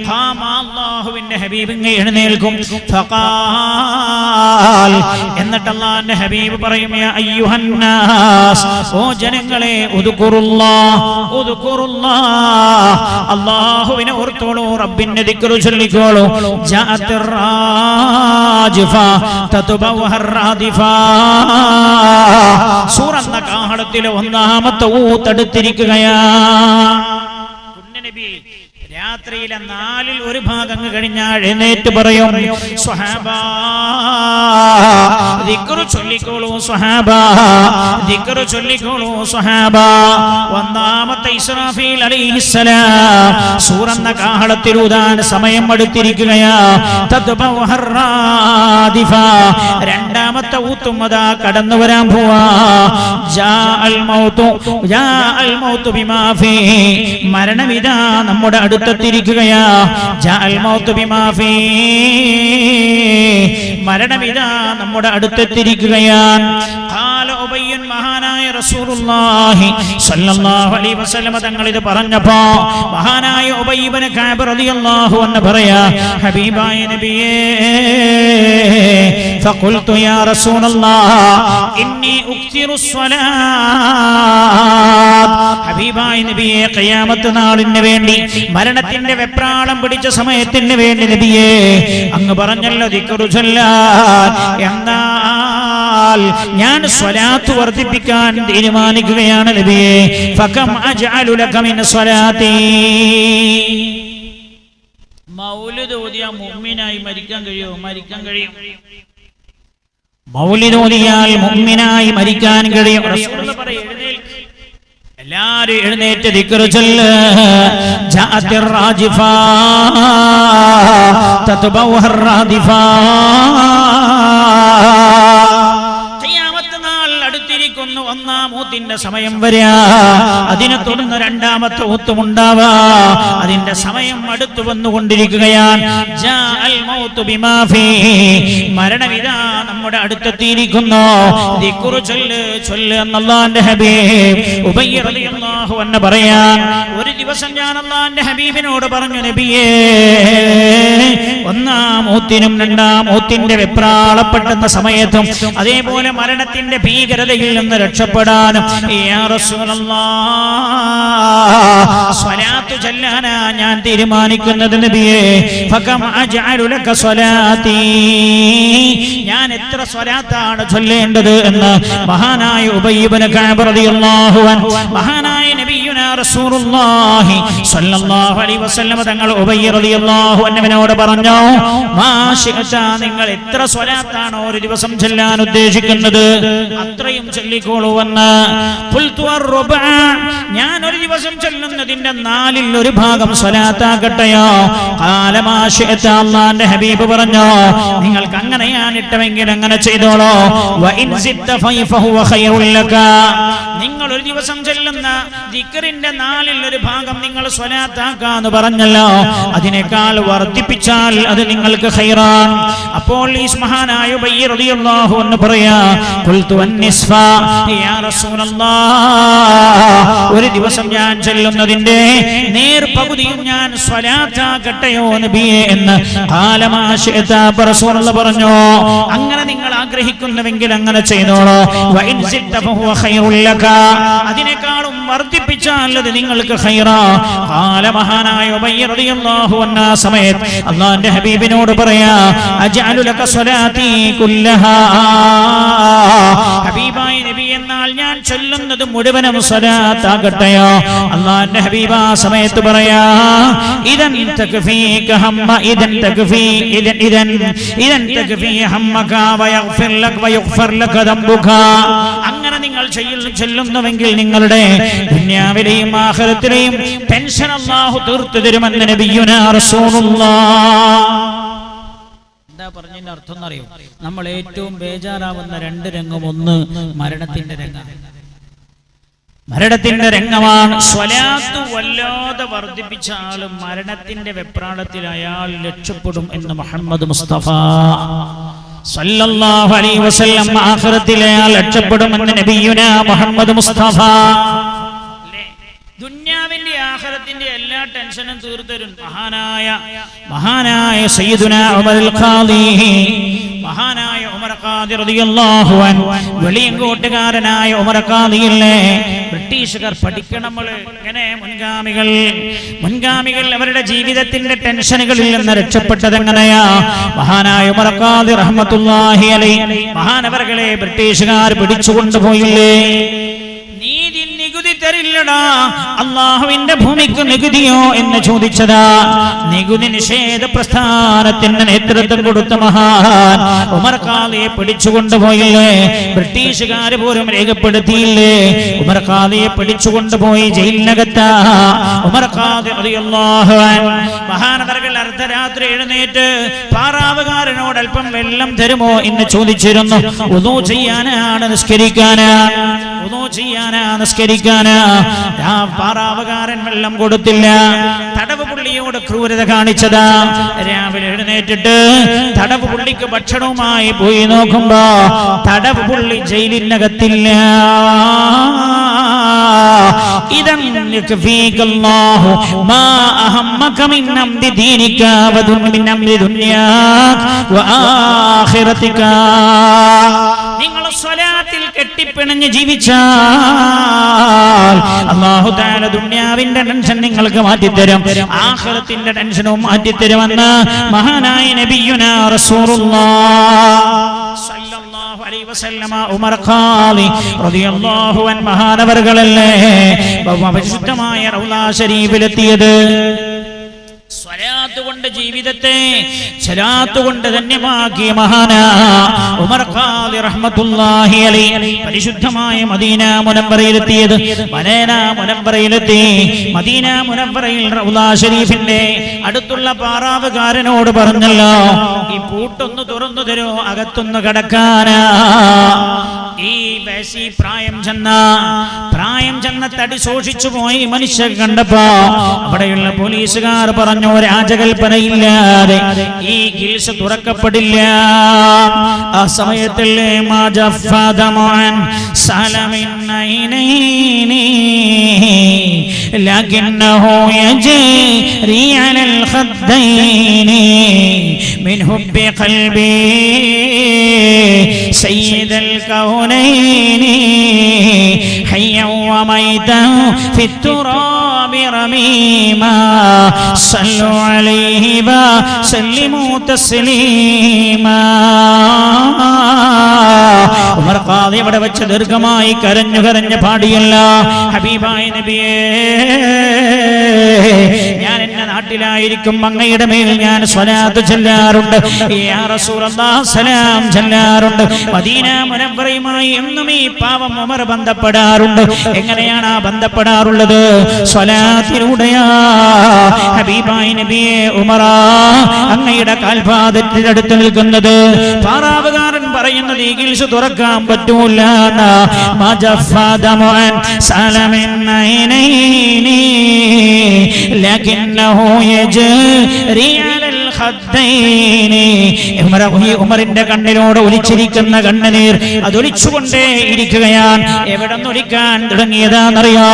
ഖാമ, അല്ലാഹുവിന്റെ ഹബീബ് എഴുന്നേൽക്കും. ഫഖാൽ, എന്നിട്ട് അല്ലാഹുവിന്റെ ഹബീബ് പറയും, യാ അയ്യുഹന്നാസ്, ഓ ജനങ്ങളെ, ഉദ്കുറുല്ലാഹ്, ഉദ്കുറുല്ലാഹ്, അല്ലാഹുവിനെ ഓർത്തോളൂ, റബ്ബിന്റെ ദിക്ർ ചൊല്ലിക്കോളൂ. ജാഅത്തിർ റാജിഫ തതുബവഹർ റാദിഫ, സൂറന്ന കാഹളത്തിലെ 1ാമത്തെ ഊത്തടുത്തിരിക്കുകയാണ്. പുണ്യനബി രാത്രിയിലെ 1/4 കഴിഞ്ഞാൽ എഴുന്നേറ്റ് പറയും, സ്വഹാബാ, ദിക്ർ ചൊല്ലിക്കോളൂ സ്വഹാബ, ദിക്ർ ചൊല്ലിക്കോളൂ സ്വഹാബ. ഒന്നാമത്തെ ഇസ്രാഫീൽ അലൈഹിസ്സലാം സൂറന്ന കാഹളത്തിൽ ഊതാൻ സമയം അടുത്തിരിക്കുകയാ. തദ്ബൗഹറാദിഫ രണ്ടാമത്തെ ഊത്തുമതാ കടന്നു വരാൻ പോവാ. ജാഅൽ മൗതു ബിമാ ഫീഹി മരണമിതാ നമ്മുടെ അടുത്തെത്തിയിരിക്കുകയാ. ജാഅൽ മൗതു ബിമാ ഫീഹി മരണമിതാ നമ്മുടെ അടുത്തെത്തിയിരിക്കുകയാണ്. ഖാല ഉബയ്യൻ മഹാനായ റസൂലുള്ളാഹി സ്വല്ലല്ലാഹു അലൈഹി വസല്ലം തങ്ങൾ ഇത് പറഞ്ഞപ്പോ മഹാനായ ഉബയ്യ് ഇബ്നു കഅബ് റളിയല്ലാഹു അൻഹു പറയാ, ഹബീബായ നബിയേ ഫഖുൽതു യാ റസൂലല്ലാഹ് ഇന്നി ഉക്തിറുസ് സ്വലാത്ത്. ഹബീബായ നബിയേ ഖിയാമത്ത് നാളിന് വേണ്ടി മരണത്തിന്റെ വെപ്രാളം പിടിച്ച സമയത്തിന് വേണ്ടി നബിയേ അങ്ങ് പറഞ്ഞല്ലോ ദിക്ർ ചൊല്ലാൻ. എന്നാൽ ഞാൻ സ്വലാത്ത് വർദ്ധിപ്പിക്കാൻ തീരുമാനിക്കുകയാണ് നബിയേ. ഫകം അജ്അലു ലക മിൻ സ്വലാത്തി. മൗലിദ് ഓതിയാൽ മുഅ്മിനായി മരിക്കാൻ കഴിയോ? മരിക്കാൻ കഴിയും. മൗലിദ് ഓതിയാൽ മുഅ്മിനായി മരിക്കാൻ കഴിയും. റസൂൽ പറയും എല്ലാവരും എഴുന്നേറ്റ് ദിക്ർ ചൊല്ല്. ജാഅത്തിർ റാജിഫ തത്ബൗഹർ റാദിഫ. ഖിയാമത്ത് നാൾ അടുത്തിരിക്കുന്നു. ഒന്നാം ഊത്തിന്റെ സമയം വരിക, അതിനെ തുടർന്ന് രണ്ടാമത്തെ ഊത്തും ഉണ്ടാവാ. അതിന്റെ സമയം അടുത്തു വന്നുകൊണ്ടിരിക്കുകയാണ്. ജാഅൽ മൗതു ബിമാ ഫീഹി മരണമിതാ നമ്മുടെ അടുത്തെത്തിയിരിക്കുന്നു. ദിക്ർ ചൊല്ല് ചൊല്ല് എന്ന് അല്ലാഹുവിന്റെ ഹബീബ് ഉബയ്യ് റളിയല്ലാഹു അൻഹു പറയാൻ. ഒരു ദിവസം ഞാൻ അല്ലാഹുവിന്റെ ഹബീബിനോട് പറഞ്ഞു, നബിയേ ഒന്നാം ഊത്തിനും രണ്ടാം ഊത്തിന്റെ വെപ്രാളപ്പെടുന്ന സമയത്തും അതേപോലെ മരണത്തിന്റെ ഭീകരതയിൽ നിന്ന് രക്ഷപ്പെടാനും യാ റസൂലല്ലാഹ് സ്വലാത്ത് ചൊല്ലാനാ ഞാൻ തീരുമാനിക്കുന്നത് നബിയേ. ഫകം അജ്അലു ലക സ്വലാത്തി ഞാൻ എത്ര സ്വലാത്താണ് ചൊല്ലേണ്ടത് എന്ന് മഹാനായ ഉബയ്യ് ഇബ്നു കഅബ് റളിയല്ലാഹു അൻഹു മഹാനായ നബിയുനാ റസൂലുള്ളാഹി സ്വല്ലല്ലാഹു അലൈഹി വസല്ലം തങ്ങൾ ഉബയ്യ് റളിയല്ലാഹു അൻഹുവിനോട് പറഞ്ഞു, മാ ശിഅത നിങ്ങൾ എത്ര സ്വലാത്താണ് ഒരു ദിവസം ചൊല്ലാൻ ഉദ്ദേശിക്കുന്നത് അത്രയും ചൊല്ലിക്കോളൂ എന്ന്. ഖുൽതു അർ-റുബഅ ഞാൻ ഒരു ദിവസം ചൊല്ലുന്നതിന്റെ നാലിൽ ഒരു ഭാഗം സ്വലാത്താകട്ടെയോ? ഖാല മാ ശിഅത അല്ലാഹുവിന്റെ ഹബീബ് പറഞ്ഞു, നിങ്ങൾക്ക് അങ്ങനെയാണ് ഇട്ടമെങ്കിൽ അങ്ങനെ ചെയ്തോളൂ. വ ഇൻ സിദ്ത ഫഹുവ ഖൈറുൽ ലക നിങ്ങൾ ഒരു ദിവസം ചൊല്ലുന്ന ദിക്റിന്റെ നാലിൽ ഒരു ഭാഗം നിങ്ങൾ സ്വലാത്താക്കാന്ന് പറഞ്ഞല്ലോ, അതിനേക്കാൾ വർദ്ധിപ്പിച്ചാൽ അത് നിങ്ങൾക്ക് ഖൈറാൻ. അപ്പോൾ ഈ മഹാനായ ഉബയ്യ് റളിയല്ലാഹു അൻഹു പറയാ, ഖുൽതു അൻ-നിസ്ഫ യാ റസൂലല്ലാഹ് ഒരു ദിവസം ഞാൻ ചൊല്ലുന്നതിന്റെ നേർ പകുതിയും ഞാൻ സ്വലാത്താക്കട്ടെയോ നബിയേ എന്ന്. ഖാല മാ ശിഅത റസൂലുള്ളാഹി പറഞ്ഞു, അങ്ങനെ നിങ്ങൾ ആഗ്രഹിക്കുന്നുവെങ്കിൽ അങ്ങനെ ചെയ്തോളൂ. വ ഇൻ സിദ്ത ഫഹുവ ഖൈറുൽ ലക അതിനേക്കാളും വർദ്ധിപ്പിച്ചാൽ അത് നിങ്ങൾക്ക് ഖൈറാ. ഖാല മഹാനായ ഉബയ്യ് റളിയല്ലാഹു അൻഹു സമയത്ത് അല്ലാഹുവിന്റെ ഹബീബിനോട് പറയാ, അജ്അലു ലക സ്വലാത്തി കുല്ലഹാ ഹബീബായ നബി എന്നാൽ ഞാൻ ചൊല്ലുന്നത് മുഴുവനും സ്വലാത്താകട്ടെയോ? അല്ലാഹുവിന്റെ ഹബീബ് ആ സമയത്ത് പറയാ, ഇദൻ തക്ഫീക ഹമ്മ ഇദൻ തക്ഫീ ഇദൻ തക്ഫീ ഹമ്മക വയഗ്ഫിർ ലക വയഗ്ഫർ ലക ദംബുക. അങ്ങനെ നിങ്ങൾ ചൊല്ലുന്നുവെങ്കിൽ നിങ്ങളുടെ ദുനിയാവിലെയും ആഖിറത്തിലെയും ടെൻഷൻ അല്ലാഹു തീർത്തു തരുമെന്ന് നബിയുനാ റസൂലുള്ളാഹ്. എന്താ പറഞ്ഞതിന്റെ അർത്ഥം എന്നറിയോ? നമ്മൾ ഏറ്റവും ബേജാറാവുന്ന രണ്ട് രംഗം, ഒന്ന് മരണത്തിന്റെ രംഗം. മരണത്തിന്റെ രംഗമാണ്. സ്വലാത്ത് വല്ലാതെ വർദ്ധിപ്പിച്ച ആളും മരണത്തിന്റെ വെപ്രാളത്തിൽ അയാൾ രക്ഷപ്പെടും എന്ന് മുഹമ്മദ് മുസ്തഫ സല്ലല്ലാഹു അലൈഹി വസല്ലം ആഖിറത്തിൽ അയാൾ രക്ഷപ്പെടുമെന്ന് നബിയുനാ മുഹമ്മദ് മുസ്തഫ. ദുനിയാവിന്റെ ആഖിറത്തിന്റെ എല്ലാ ടെൻഷനും തീർത്തരും മഹാനായ സയ്യിദുനാ ഉമറുൽ ഖാദി മഹാനായ ഉമർ ഖാദി റളിയല്ലാഹു അൻഹു വെളിയങ്കോട്ടുകാരനായ ഉമർ ഖാദിയില്ലേ ബ്രിട്ടീഷുകാർ പഠിക്കണം. ഇങ്ങനെ മുൻഗാമികൾ അവരുടെ ജീവിതത്തിന്റെ ടെൻഷനുകളിൽ നിന്ന് രക്ഷപ്പെട്ടത് എങ്ങനെയാ? മഹാനായ ഉമർ ഖാദി റഹ്മത്തുള്ളാഹി അലൈഹി മഹാനവറുകളെ ബ്രിട്ടീഷുകാർ പിടിച്ചുകൊണ്ടുപോയില്ലേ? നികുതി തരില്ല ഇല്ലടാ, അള്ളാഹുവിന്റെ ഭൂമിക്ക് നികുതിയോ എന്ന് ചോദിച്ചതാ. നികുതി നിഷേധ പ്രസ്ഥാനത്തിന് നേതൃത്വം കൊടുത്ത മഹാൻ ഉമർ ഖാദിയെ പിടിച്ചുകൊണ്ടുപോയില്ലേ? ബ്രിട്ടീഷുകാര് പോലും രേഖപ്പെടുത്തിയില്ലേ? ഉമർ ഖാദിയെ പിടിച്ചുകൊണ്ടുപോയി ജയിലിനകത്താ. ഉമർ ഖാദി റളിയല്ലാഹു അൻഹു മഹാനവർകൾ അർദ്ധരാത്രി എഴുന്നേറ്റ് പാറാവുകാരനോട് അല്പം വെള്ളം തരുമോ എന്ന് ചോദിച്ചിരുന്നു. വുദൂ ചെയ്യാനാണ്, നിസ്കരിക്കാനാ. വുദൂ ചെയ്യാനാ, നിസ്കരിക്കാനാ. ആ പാറാവുകാരൻ വെള്ളം കൊടുത്തില്ല. തടവ് പുള്ളിയോട് ക്രൂരത കാണിച്ചതാ. രാവിലെ എഴുന്നേറ്റിട്ട് തടവ് പുള്ളിക്ക് ഭക്ഷണവുമായി പോയി നോക്കുമ്പോ തടവ് പുള്ളി ജയിലിനകത്തില്ല. ഇദൻ യക്ഫീകല്ലാഹു മാ അഹമ്മക മിൻ അംരി ദീനിക വമിൻ അംരി ദുനിയാക വആഖിറതിക. നിങ്ങൾ സ്വലാത്തിൽ കെട്ടിപ്പിണഞ്ഞ് ജീവിച്ചാൽ അല്ലാഹു തആല ദുനിയാവിന്റെ ടെൻഷൻ നിങ്ങൾക്ക് മാറ്റിത്തരും, ആഖിറത്തിന്റെ ടെൻഷനും മാറ്റിത്തരുമെന്ന് മഹാനായ നബിയുനാ റസൂലുള്ളാഹ് സല്ലല്ലാഹു അലൈഹി വസല്ലമ ഉമർ ഖാദി റളിയല്ലാഹു അൻഹു മഹാനവർകളല്ലേ പരിശുദ്ധമായ റൗള ശരീഫിലെത്തിയത്. സ്വലാത്ത് കൊണ്ട് ജീവിതത്തെ സ്വലാത്ത് കൊണ്ട് ധന്യമാക്കിയ മഹാനാ ഉമർ ഖാദി റഹ്മത്തുള്ളാഹി അലൈഹി പരിശുദ്ധമായ മദീന മുനവ്വറയിലെത്തിയത്. മദീന മുനവ്വറയിലെത്തി. മദീന മുനവ്വറയിൽ റൗള ശരീഫിന്റെ അടുത്തുള്ള പാറാവുകാരനോട് പറഞ്ഞല്ലോ, ഈ പൂട്ടൊന്ന് തുറന്നു തരോ, അകത്തൊന്ന് കടക്കാനാ. ഈ വയസ്സി പ്രായം ചെന്ന തടി ശോഷിച്ചു പോയി മനുഷ്യർ കണ്ടപ്പോ അവിടെയുള്ള പോലീസുകാർ പറഞ്ഞു, രാജകൽപ്പനയില്ലാതെ ഈ ഗിൽസ് തുറക്കപ്പെടില്ല. ആ സമയത്തിൽ من حب قلبي سيد الكونين حيا وميتا في التراب رميما صلوا عليه وسلموا تسليما. ഉമർ ഖാദി അവിടെ വെച്ച് ദീർഘമായി കരഞ്ഞു പാടിയല്ല, ഹബീബായ നബിയേ, ഞാൻ എന്റെ നാട്ടിലായിരിക്കും അങ്ങയുടെ മേൽ ഞാൻ സ്വലാത്ത് ചൊല്ലാറുണ്ട്, യാ റസൂലല്ലാഹ് സലാം ചൊല്ലാറുണ്ട്. മദീന മുനവ്വറയുമായി എന്നും ഈ പാവം ഉമർ ബന്ധപ്പെടാറുണ്ട്. എങ്ങനെയാണ് ആ ബന്ധപ്പെടാറുള്ളത്? സ്വലാത്തിലൂടെയാ. ഹബീബായ നബിയേ, ഉമറാ, അങ്ങയുടെ കാൽപാദത്തിനടുത്ത് നിൽക്കുന്നത്. പാറാവുകാരൻ പറയുന്നത് ഈ ഗിൽസ് തുറക്കാൻ പറ്റൂല. ഉമറിന്റെ കണ്ണിലൂടെ ഒലിച്ചിരിക്കുന്ന കണ്ണുനീർ അതൊലിച്ചുകൊണ്ടേ ഇരിക്കുകയാണ്. എവിടെ ഒലിക്കാൻ തുടങ്ങിയതാണെന്നറിയോ?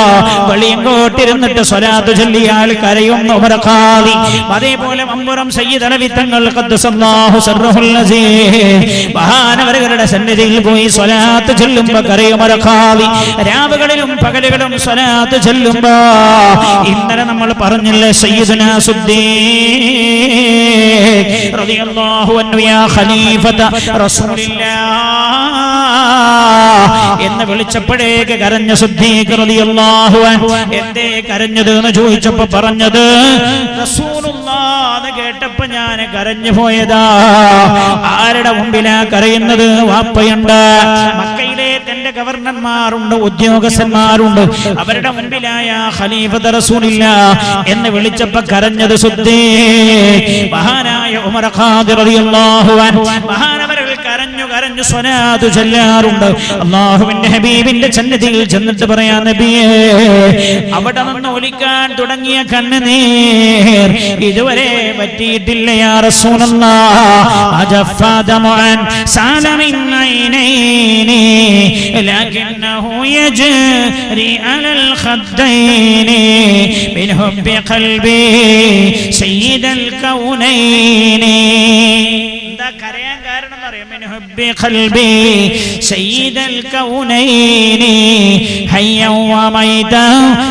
വെളിയങ്കോട്ടിരുന്നിട്ട് സ്വലാത്ത് ചൊല്ലിയാൽ കരയുന്ന ഉമർ ഖാദി. അതേപോലെ മമ്പുറം സയ്യിദ് അലവി തങ്ങൾ ഖദ്ദസല്ലാഹു സിർറഹുൽ അസീസ് മഹാനവരുടെ സന്നിധിയിൽ പോയി സ്വലാത്ത് ചൊല്ലുമ്പോ കരയും ഉമർ ഖാദി. രാവുകളിലും പകലുകളും സ്വലാത്ത് ചൊല്ലുമ്പോ ഇന്നലെ നമ്മൾ പറഞ്ഞില്ലേ, സയ്യിദുനാ സിദ്ദീഖ് റളിയല്ലാഹു അൻഹു യാ ഖലീഫത റസൂലില്ലാഹ് എന്ന് വിളിച്ചപ്പോഴേക്ക് കരഞ്ഞ സിദ്ദീഖ് റളിയല്ലാഹു അൻഹു. എന്തേ കരഞ്ഞത് എന്ന് ചോദിച്ചപ്പോ പറഞ്ഞത്, റസൂലുള്ളാഹ് കേട്ടപ്പോ ഞാൻ കരഞ്ഞു പോയതാ. ആരുടെ മുമ്പിലാ കരയുന്നത്? വാപ്പയുണ്ട്, മക്കയിലെ തന്റെ ഗവർണർമാരുണ്ട്, ഉദ്യോഗസ്ഥന്മാരുണ്ട്, അവരുടെ മുമ്പിലായ ഖലീഫത്ത് റസൂലില്ലാഹ് എന്ന് വിളിച്ചപ്പോ കരഞ്ഞത് സിദ്ദീഖ് മഹാനായ ഉമർ ഖാദി റളിയല്ലാഹു അൻഹു. മഹാനവരകൾ കരഞ്ഞു സ്വലാത്ത് ചൊല്ലാറുണ്ട്. അല്ലാഹുവിന്റെ ഹബീബിന്റെ സന്നിധിയിൽ ചെന്നിട്ട് പറയാ, നബിയേ, അവിടെ നിന്ന് ഒലിക്കാൻ തുടങ്ങിയ കണ്ണുനീർ ഇതുവരെ പറ്റിയിട്ടില്ല. യാ റസൂലല്ലാഹ് അജഫാ ദമഅൻ സാലമിൻ ഐനൈനി ലകിന്നഹു യജ്രി അലൽ ഖദ്ദൈനി മിൻ ഹുബ്ബി ഖൽബി സയ്യിദൽ കൗനൈനി. എന്താ കരയാൻ കാരണം അറിയാം? മിൻ ഹുബ്ബി ഖൽബി സയ്യിദൽ കൗനൈനി ഹയ്യ വമൈതാ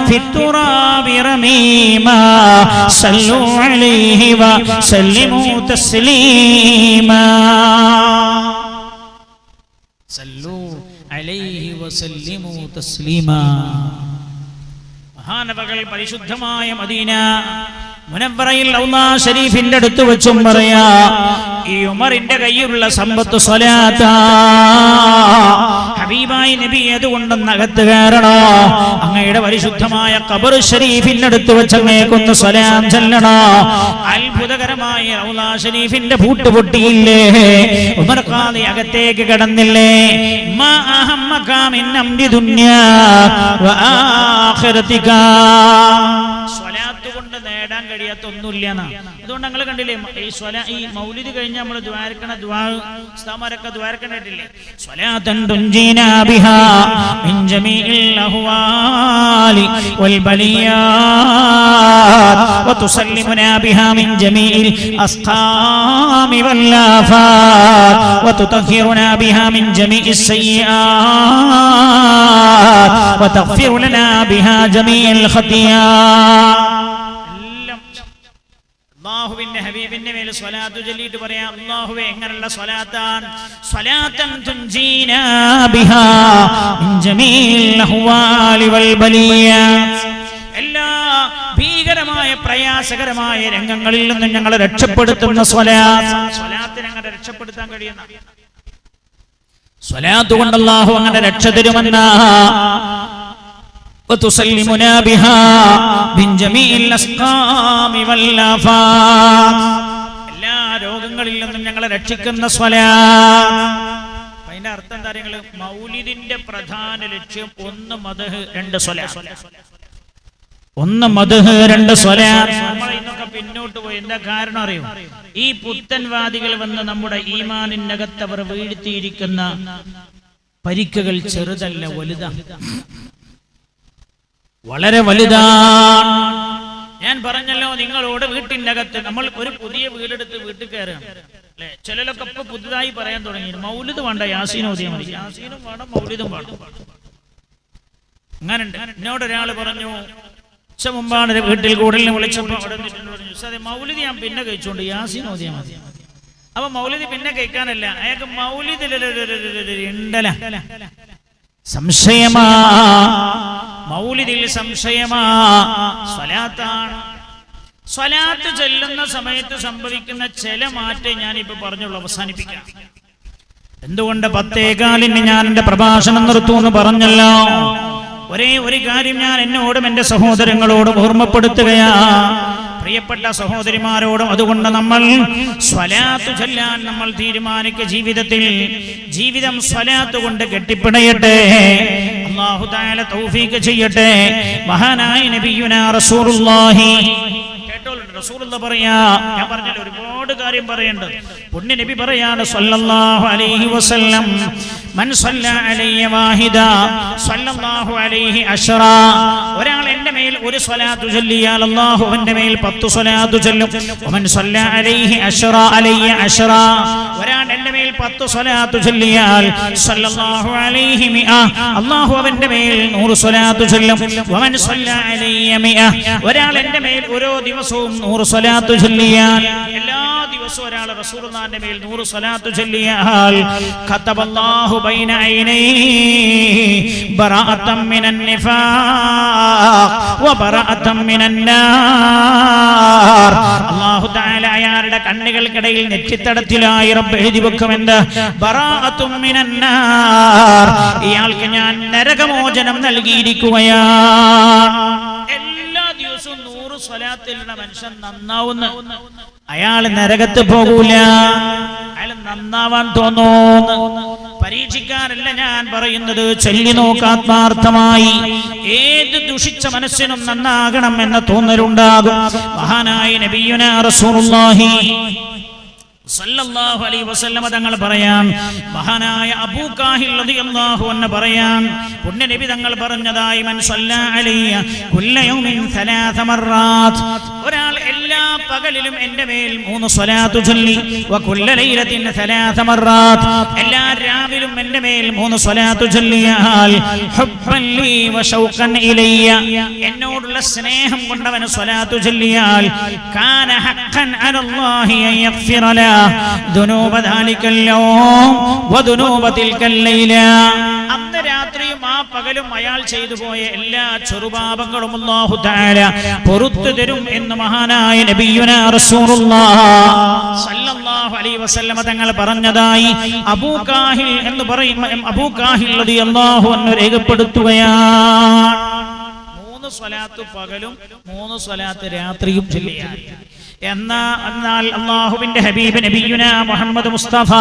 ഫിത്തുറാബി റമീമാ സല്ലു അലൈഹി വസല്ലിമു തസ്ലീമാ. സല്ലു അലൈഹി വസല്ലിമു തസ്ലീമാ. മഹാനവകൾ പരിശുദ്ധമായ മദീന മുനവ്വറയിൽ ഔലാ ഷരീഫിന്റെ അടുത്ത് വെച്ചും പറയാ, ഈ ഉമറിന്റെ കയ്യിലുള്ള സമ്പത്ത് സ്വലാത്താ. ഹബീബായി നബി അതുകൊണ്ടെന്നകത്ത് കയറണോ, അങ്ങയുടെ പരിശുദ്ധമായ ഖബർ ഷരീഫിന്റെ അടുത്ത് വെച്ച് അങ്ങേക്കൊന്ന് സ്വലാം ചൊല്ലണോ. അത്ഭുതകരമായ ഔലാ ഷരീഫിന്റെ പൂട്ട് പൊട്ടിയില്ലേ, ഉമർ ഖാദി അകത്തേക്ക് കടന്നില്ലേ. മാ അഹമ്മക മിൻ അംരി ദുനിയാ വ ആഖിറതിക. സ്വലാത്ത് കൊണ്ട് നേടാൻ കഴിയാത്ത ഒന്നുമില്ല. അതുകൊണ്ട് ഞങ്ങൾ കണ്ടില്ലേ, ഈ മൗലിദ് കഴിഞ്ഞ നമ്മൾ ദ്വാരക്കണ ഉസ്താമാരൊക്കെ ദ്വാരക്കണ്ടിട്ടില്ലേ, സ്വലാത്തൻ തുൻജീനാ ബിഹാ മിൻ ജമീഇൽ അഹ്വാലി വൽ ബലിയാത് വതുസല്ലിമുനാ ബിഹാ മിൻ ജമീഇൽ അസ്ഖാമി വൽ ആഫാത് വതുതഹിറുനാ ബിഹാ മിൻ ജമീഇസ് സയ്യിആത് വതഗ്ഫിറു ലനാ ബിഹാ ജമീഅൽ ഖതിയാത്. അല്ലാഹുവിന്റെ ഹബീബിന്റെ മേൽ സ്വലാത്ത് ചൊല്ലിയിട്ട് പറയാം, അല്ലാഹുവേ എങ്ങനെയുള്ള സ്വലാത്താണ്, സ്വലാത്തൻ തുൻജീനാ ബിഹാ മിൻ ജമീഇൽ അഹ്വാലി വൽ ബലിയാത്. എല്ലാ ഭീകരമായ പ്രയാസകരമായ രംഗങ്ങളിൽ നിന്നും ഞങ്ങളെ രക്ഷപ്പെടുത്തുന്ന സ്വലാത്ത്. സ്വലാത്തിന് അങ്ങനെ രക്ഷപ്പെടുത്താൻ കഴിയുന്ന സ്വലാത്ത് കൊണ്ട് അല്ലാഹു അങ്ങനെ രക്ഷ തരുമെന്നാ. وتسلمنا بها من جميع الأسقام والآفات. എല്ലാ രോഗങ്ങളിൽ നിന്നും ഞങ്ങളെ രക്ഷിക്കുന്ന സ്വലാത്ത്. അതിന്റെ അർത്ഥം എന്താ അറിയോ? മൗലിദിന്റെ പ്രധാന ലക്ഷ്യം ഒന്ന് മദ്ഹ്, രണ്ട് സ്വലാത്ത്. ഒന്ന് മദ്ഹ്, രണ്ട് സ്വലാത്ത്. നമ്മൾ ഇന്നൊക്കെ പിന്നോട്ട് പോയി. എന്താ കാരണം അറിയോ? ഈ പുത്തൻവാദികൾ വന്ന് നമ്മുടെ ഈമാനിനകത്ത് അവർ വീഴ്ത്തിയിരിക്കുന്ന പരിക്കുകൾ ചെറുതല്ല, വലുതാണ്, വളരെ വലുതാണ്. ഞാൻ പറഞ്ഞല്ലോ നിങ്ങളോട്, വീട്ടിന്റെ അകത്ത് നമ്മൾ ഒരു പുതിയ വീടെടുത്ത് വീട്ടിൽ കയറുകയാണ് അല്ലെ. ചിലരൊക്കെ ഇപ്പൊ പുതുതായി പറയാൻ തുടങ്ങി, മൗലിദ് വേണ്ട, യാസീൻ ഓതിയാൽ മതി. യാസീനും വേണം, മൗലിദും വേണം. അങ്ങനുണ്ട്. എന്നോട് ഒരാൾ പറഞ്ഞു, ഉച്ച മുമ്പാണ് വീട്ടിൽ കൂടുതലിനെ വിളിച്ചപ്പോൾ മൗലിദ് ഞാൻ പിന്നെ കഴിച്ചോണ്ട് യാസീൻ ഓതിയാൽ മതി. അപ്പൊ മൗലിദ് പിന്നെ കഴിക്കാനല്ല, അയാൾക്ക് മൗലിദിൽ ഉണ്ടല സംശയമാ, മൗലിദിൽ സംശയമാ. സ്വലാത്താണ്. സ്വലാത്ത് ചൊല്ലുന്ന സമയത്ത് സംഭവിക്കുന്ന ചില മാറ്റം ഞാനിപ്പോ പറഞ്ഞുള്ളൂ, അവസാനിപ്പിക്കാം. എന്തുകൊണ്ട് 10:15 ഞാൻ എന്റെ പ്രഭാഷണം നിർത്തുമെന്ന് പറഞ്ഞല്ലോ. ഒരേ ഒരു കാര്യം ഞാൻ എന്നോടും എന്റെ സഹോദരങ്ങളോടും ഓർമ്മപ്പെടുത്തുകയാ, പ്രിയപ്പെട്ട സഹോദരിമാരോടും. അതുകൊണ്ട് നമ്മൾ സ്വലാത്ത് ചൊല്ലാൻ നമ്മൾ തീരുമാനിക്കുക. ജീവിതം സ്വലാത്ത് കൊണ്ട് കെട്ടിപ്പിടയട്ടെ. അല്ലാഹു തആല തൗഫീഖ് ചെയ്യട്ടെ. മഹാനായ നബിയുനാ റസൂലുള്ളാഹി റസൂലുള്ളാഹി പറയാ, ഞാൻ പറഞ്ഞല്ലോ ഒരുപാട് കാര്യം പറയേണ്ടത്. പുണ്യ നബി പറയാണ് സല്ലല്ലാഹു അലൈഹി വസല്ലം, മൻ സല്ല അലൈഹി വാഹിദ സല്ലല്ലാഹു അലൈഹി അശ്റ. ഒരാൾ എന്റെ മേൽ ഒരു സ്വലാത്ത് ചൊല്ലിയാൽ അല്ലാഹു അവന്റെ മേൽ 10 സ്വലാത്ത് ചൊല്ലും. വമൻ സല്ല അലൈഹി അശ്റ അലൈഹി അശ്റ. ഒരാൾ എന്റെ മേൽ 10 സ്വലാത്ത് ചൊല്ലിയാൽ സല്ലല്ലാഹു അലൈഹി മിഅ, അല്ലാഹു അവന്റെ മേൽ 100 സ്വലാത്ത് ചൊല്ലും. വമൻ സല്ല അലൈഹി മിഅ. ഒരാൾ എന്റെ മേൽ ഓരോ ദിവസവും 100 സ്വലാത്ത് ചൊല്ലിയാൽ, എല്ലാ ദിവസവും ഒരാൾ റസൂലുള്ളാഹിന്റെ മേൽ 100 സ്വലാത്ത് ചൊല്ലിയാൽ ഖതബല്ലാഹു ബൈന ഐനൈഹി ബറാഅതൻ മിനൻ നിഫാഖ് വ ബറാഅതൻ മിനൻ നാർ. അല്ലാഹു തആല അയാളുടെ കണ്ണുകൾക്കിടയിൽ നെറ്റിത്തടത്തിലായി റബ്ബ് എഴുതി വെക്കുമെന്ന്, ബറാഅതുൻ മിനൻ നാർ. ഇയാൾക്ക് ഞാൻ നരകമോചനം നൽകിയിരിക്കുകയാണ്. എല്ലാ ദിവസവും 100 സ്വലാത്തിലുള്ള മനുഷ്യൻ നന്നാവുന്ന, അയാൾ നരകത്ത് പോകൂല, അയാൾ നന്നാവാൻ തോന്നുന്നു. പരീക്ഷിക്കാനല്ല ഞാൻ പറയുന്നത്, ചൊല്ലി നോക്കാത്മാർത്ഥമായി. ഏത് ദുഷിച്ച മനസ്സിനും നന്നാകണം എന്ന തോന്നലുണ്ടാകും. മഹാനായ നബിയുനാ റസൂലുള്ളാഹി സല്ലല്ലാഹു അലൈഹി വസല്ലം തങ്ങൾ പറയാൻ, മഹാനായ അബൂ കാഹിൽ റളിയല്ലാഹു അൻഹു പറയാൻ, പുണ്യ നബി തങ്ങൾ പറഞ്ഞതായി, മൻ സല്ല അലയ്യ കുല്ല യൗമിൻ 3 മർറാത്ത്. ഒരാൾ എല്ലാ പകലിലും എൻ്റെ മേൽ 3 സ്വലാത്ത് ചൊല്ലി, വ കുല്ല ലൈലത്തിൻ 3 മർറാത്ത്. എല്ലാ രാവിലും എൻ്റെ മേൽ 3 സ്വലാത്ത് ചൊല്ലിയാൽ, ഹുബ്ബൻ ലീ വ ശൗഖൻ ഇലയ്യ, എന്നോടുള്ള സ്നേഹം കൊണ്ടവൻ സ്വലാത്ത് ചൊല്ലിയാൽ, കാന ഹഖൻ അലല്ലാഹി അൻ യഗ്ഫിറ ലഹു ദുനൂബ ദാലികൽ യൗം വ ദുനൂബ തിൽകൽ ലൈല. അന്ന് രാത്രിയും രാത്രിയും ആ പകലും അയാൾ ചെയ്തു പോയ എല്ലാ ചെറുപാപങ്ങളും അല്ലാഹു തആല പൊറുത്തു തരും എന്ന് മഹാനായ നബിയുനാ റസൂലുള്ളാഹി സല്ലല്ലാഹു അലൈഹി വസല്ലമ തങ്ങൾ പറഞ്ഞതായി അബൂ കാഹിൽ എന്ന് പറയും അബൂ കാഹിൽ റളിയല്ലാഹു അൻഹു രേഖപ്പെടുത്തുകയാണ്. 3 സ്വലാത്ത് പകലും 3 സ്വലാത്ത് രാത്രിയും ചൊല്ലിയാൽ എന്നാൽ അല്ലാഹുവിന്റെ ഹബീബ് നബിയുനാ മുഹമ്മദ് മുസ്തഫ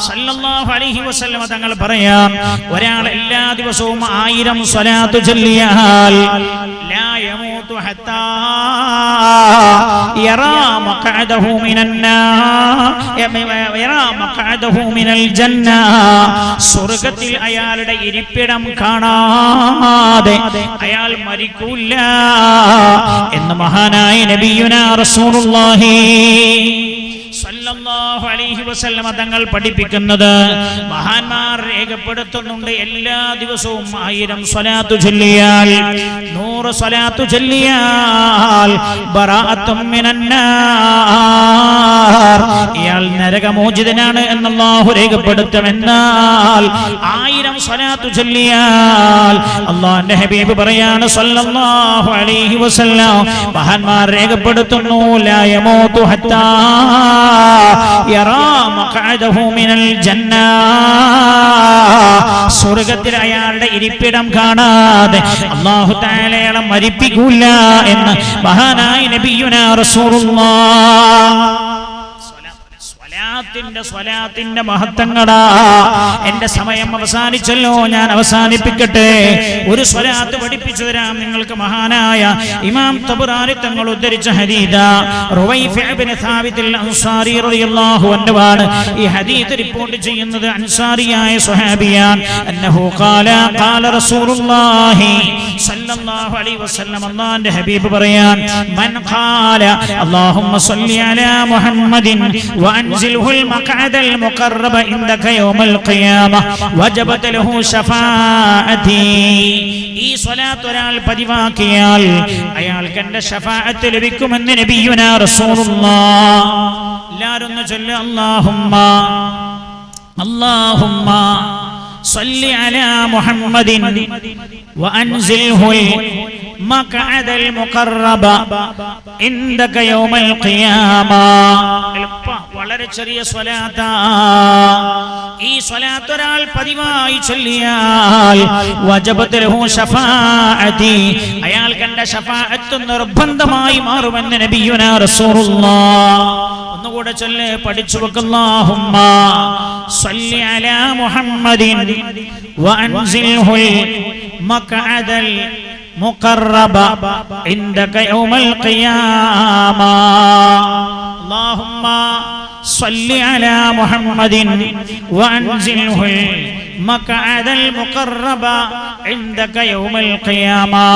സല്ലല്ലാഹു അലൈഹി വസല്ലമ തങ്ങൾ പറയാം, ഒരാൾ എല്ലാ ദിവസവും 1000 സ്വലാത്ത് ചൊല്ലിയാൽ ലാ യമൂതു ഹത്താ യറാ മഖഅദഹു മിനൽ ജന്ന, സ്വർഗ്ഗത്തിൽ അയാളുടെ ഇരിപ്പിടം കാണാതെ അയാൾ മരിക്കൂല എന്ന് മഹാനായ നബിയുനാ റസൂലുള്ളാഹി സല്ലല്ലാഹു അലൈഹി വസല്ലമ തങ്ങൾ പഠിപ്പിക്കുന്നത്, മഹാന്മാർ രേഖപ്പെടുത്തുന്നുണ്ട്, എല്ലാ ദിവസവും 1000 സ്വലാത്ത് ചൊല്ലിയാൽ 100 സ്വലാത്ത് ചൊല്ലിയാൽ ബറാഅത്തും മിനന്നാർ, ഇയാൾ നരകമോചിതനാണ് എന്ന് അല്ലാഹു രേഖപ്പെടുത്തും. എന്നാൽ 1000 സ്വലാത്ത് ചൊല്ലിയാൽ അല്ലാഹുവിന്റെ ഹബീബ് പറയാണ് സല്ലല്ലാഹു അലൈഹി വസല്ലം, മഹാന്മാർ രേഖപ്പെടുത്തുന്നു, ലാ യമൂതു ഹത്താ യറാ മഖഅദഹു മിനൽ ജന്ന, സ്വർഗ്ഗത്തിൽ അയാളുടെ ഇരിപ്പിടം കാണാതെ അല്ലാഹു തആല അയാളെ മരിപ്പിക്കൂല എന്ന് മഹാനായ നബിയുനാ റസൂലുള്ളാഹി. സ്വലാത്തിന്റെ മഹത്വങ്ങളാ. എന്റെ സമയം അവസാനിച്ചല്ലോ, ഞാൻ അവസാനിപ്പിക്കട്ടെ. ഒരു സ്വലാത്ത് പഠിപ്പിച്ചു തരാം നിങ്ങൾക്ക്. മഹാനായ ഇമാം തബറാനി തങ്ങൾ ഉദ്ധരിച്ച ഹദീദ്, റുവൈഫി ഇബ്നു സാബിത്ത് അൽ അൻസാരി റളിയല്ലാഹു അൻഹു ആണ് ഈ ഹദീസ് റിപ്പോർട്ട് ചെയ്യുന്നത്. അൻസാരിയായ സ്വഹാബിയാണ്. അന്നഹു ഖാല ഖാല റസൂലുള്ളാഹി സല്ലല്ലാഹു അലൈഹി വസല്ലം, അല്ലാഹുവിന്റെ ഹബീബ് പറയാൻ, മൻ ഖാല അല്ലാഹുമ്മ സ്വല്ലി അലാ മുഹമ്മദിൻ വഅൻസിൽഹു المقعد المقرب عندك يوم القيامة وجبت له شفاعتي. ഈ സ്വലാത്ത് ഒരാൾ പതിവാക്കിയാൽ അയാൾക്ക് എന്റെ ശഫാഅത്ത് ലഭിക്കുമെന്ന് നബിയുനാ റസൂലുള്ളാഹി. എല്ലാവരും ഒന്ന് ചൊല്ലുക, അല്ലാഹുമ്മ സ്വല്ലി അലാ മുഹമ്മദിൻ വഅൻസിൽഹു المقعد المقرب عندك يوم القيامة. വളരെ ചെറിയ സ്വലാത്താ. ഈ സ്വലാത്ത് ഒരാൾ പതിവായി ചൊല്ലിയാൽ വജബത് ലഹു ശഫാഅതി, അയാൾക്ക് എന്റെ ശഫാഅത്ത് നിർബന്ധമായി മാറുമെന്ന് നബിയുനാ റസൂലുള്ളാഹി. ഒന്നുകൂടെ ചൊല്ല്, പഠിച്ചു വെക്ക്. അല്ലാഹുമ്മ സ്വല്ലി അലാ മുഹമ്മദിൻ വഅൻസിൽഹുൽ മഖഅദൽ മുഖറബ ഇൻദക യൗമൽ ഖിയാമ. اللهم صل على محمد وأنزله المقعد المقرب عندك يوم القيامة.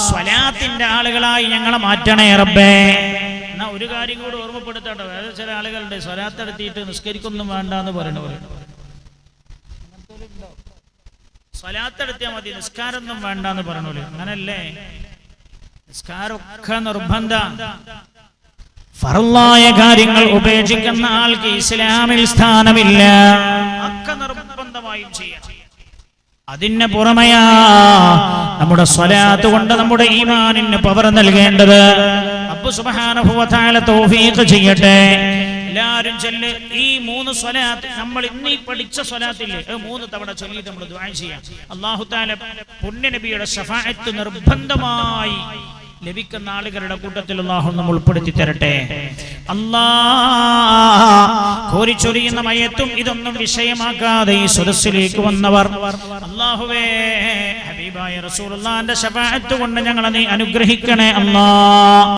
സ്വലാത്തിന്റെ ആളുകളായി ഞങ്ങളെ മാറ്റണേ റബ്ബേ. എന്നാ ഒരു കാര്യം കൂടി ഓർമ്മപ്പെടുത്തട്ടെ, അതായത് ചില ആളുകളുണ്ട് സ്വലാത്ത് എടുത്തിട്ട് നിസ്കരിക്കൊന്നും വേണ്ട എന്ന് പറയുന്നത്. സ്വലാത്ത് എടുത്തിയാൽ മതി, നിസ്കാരമൊന്നും വേണ്ട എന്ന് പറഞ്ഞോളൂ. അങ്ങനല്ലേ? നിസ്കാരമൊക്കെ നിർബന്ധ. ഫർളായ കാര്യങ്ങൾ ഉപേക്ഷിക്കുന്ന ആൾക്ക് ഇസ്ലാമിൽ സ്ഥാനമില്ല. ഒക്കെ നിർബന്ധമായും ചെയ്യാം. അതിന് പുറമെയാ നമ്മുടെ സ്വലാത്ത് കൊണ്ട് നമ്മുടെ ഈമാനിന് പവർ നൽകേണ്ടത്. റബ്ബ് സുബ്ഹാനഹു വ തആല തൗഫീഖ് ചെയ്യട്ടെ. എല്ലാവരും ചൊല്ല്. ഈ 3 സ്വലാത്ത് നമ്മൾ ഇന്നീ പഠിച്ച സ്വലാത്തില്ലേ, 3 തവണ ചൊല്ലിയിട്ട് നമ്മൾ ദുആ ചെയ്യാം. അല്ലാഹു തആല പുണ്യ നബിയുടെ ശഫാഅത്ത് നിർബന്ധമായി ലഭിക്കുന്ന ആളുകളുടെ കൂട്ടത്തിൽ അല്ലാഹു നമ്മൾ ഉൾപ്പെടുത്തി തരട്ടെ. കോരിച്ചൊരിയുന്ന മയത്തും ഇതൊന്നും വിഷയമാക്കാതെ ഈ സദസ്സിലേക്ക് വന്നവർ, അല്ലാഹുവേ ഹബീബായ റസൂലുള്ളാഹിന്റെ ശഫാഅത്ത് കൊണ്ട് ഞങ്ങളെ നീ അനുഗ്രഹിക്കണേ അല്ലാഹ്.